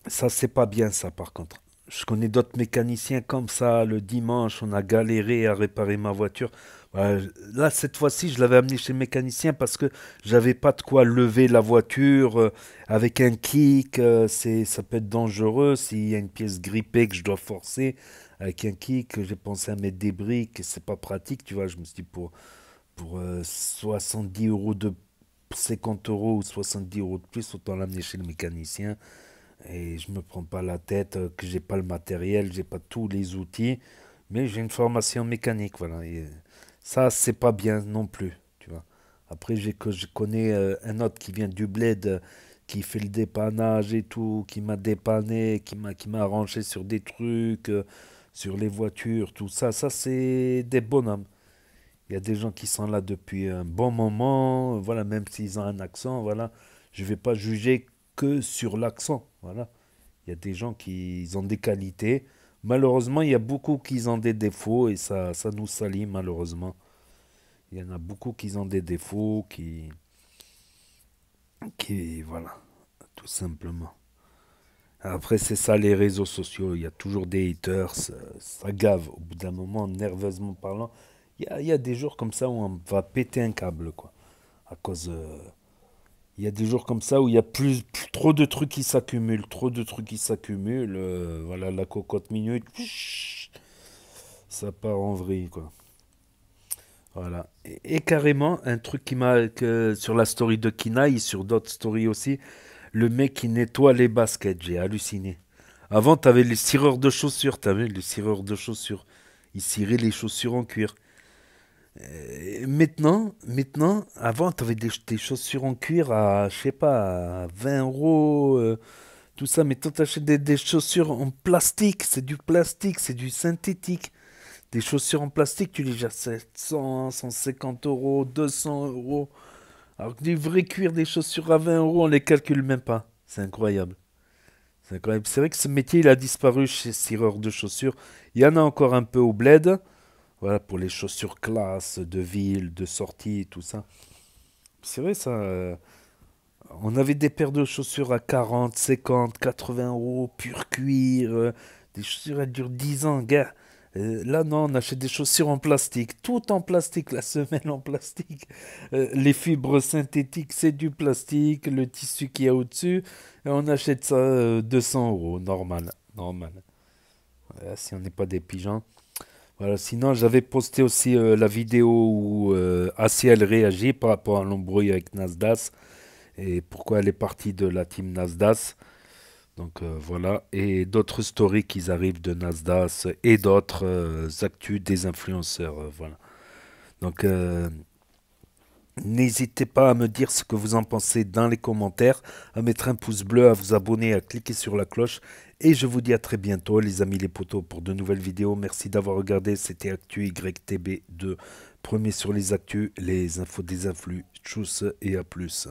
ça, c'est pas bien, ça, par contre. Je connais d'autres mécaniciens comme ça, le dimanche, on a galéré à réparer ma voiture. Voilà, là, cette fois-ci, je l'avais amené chez le mécanicien parce que j'avais pas de quoi lever la voiture avec un kick. Ça peut être dangereux s'il y a une pièce grippée que je dois forcer. Avec un kick, j'ai pensé à mettre des briques et c'est pas pratique, tu vois. Je me suis dit pour 70 euros de 50 euros ou 70 euros de plus, autant l'amener chez le mécanicien. Et je me prends pas la tête que j'ai pas le matériel, j'ai pas tous les outils, mais j'ai une formation mécanique, voilà. Et ça, c'est pas bien non plus, tu vois. Après, je connais un autre qui vient du bled, qui fait le dépannage et tout, qui m'a dépanné, qui m'a arrangé sur des trucs, sur les voitures, tout ça. Ça, c'est des bonhommes. Il y a des gens qui sont là depuis un bon moment, voilà, même s'ils ont un accent, voilà. Je vais pas juger que sur l'accent, voilà. Il y a des gens qui ont des qualités. Malheureusement, il y a beaucoup qui ont des défauts et ça nous salit, malheureusement. Il y en a beaucoup qui ont des défauts, voilà, tout simplement. Après, c'est ça, les réseaux sociaux. Il y a toujours des haters. Ça gave. Au bout d'un moment, nerveusement parlant, il y a des jours comme ça où on va péter un câble, quoi. À cause... il y a des jours comme ça où il y a trop de trucs qui s'accumulent. Trop de trucs qui s'accumulent. Voilà, la cocotte minute. Ça part en vrille, quoi. Voilà. Et carrément, un truc sur la story de Kinaï, sur d'autres stories aussi, le mec qui nettoie les baskets, j'ai halluciné. Avant, tu avais les cireurs de chaussures, tu avais les cireurs de chaussures. Ils ciraient les chaussures en cuir. Maintenant, avant, tu avais des chaussures en cuir à, je sais pas, à 20 euros, tout ça. Mais toi, t'achètes des chaussures en plastique. C'est du plastique, c'est du synthétique. Des chaussures en plastique, tu les achètes 700, 150 euros, 200 euros. Alors que du vrai cuir, des chaussures à 20 euros, on les calcule même pas. C'est incroyable. C'est incroyable. C'est vrai que ce métier, il a disparu chez cireur de chaussures. Il y en a encore un peu au bled. Voilà, pour les chaussures classe, de ville, de sortie, tout ça. C'est vrai, ça. On avait des paires de chaussures à 40, 50, 80 euros, pur cuir. Des chaussures, elles durent 10 ans, gars. Là, non, on achète des chaussures en plastique. Tout en plastique, la semelle en plastique. Les fibres synthétiques, c'est du plastique. Le tissu qu'il y a au-dessus, on achète ça 200 euros, normal. Normal. Voilà, si on n'est pas des pigeons. Voilà, sinon, j'avais posté aussi la vidéo où Asiel réagit par rapport à l'embrouille avec Nasdaq et pourquoi elle est partie de la team Nasdaq. Donc voilà, et d'autres stories qui arrivent de Nasdaq et d'autres actus des influenceurs. Voilà. Donc n'hésitez pas à me dire ce que vous en pensez dans les commentaires, à mettre un pouce bleu, à vous abonner, à cliquer sur la cloche. Et je vous dis à très bientôt les amis les potos pour de nouvelles vidéos. Merci d'avoir regardé, c'était Actu YTB2. Premier sur les actus, les infos des influx. Tchuss et à plus.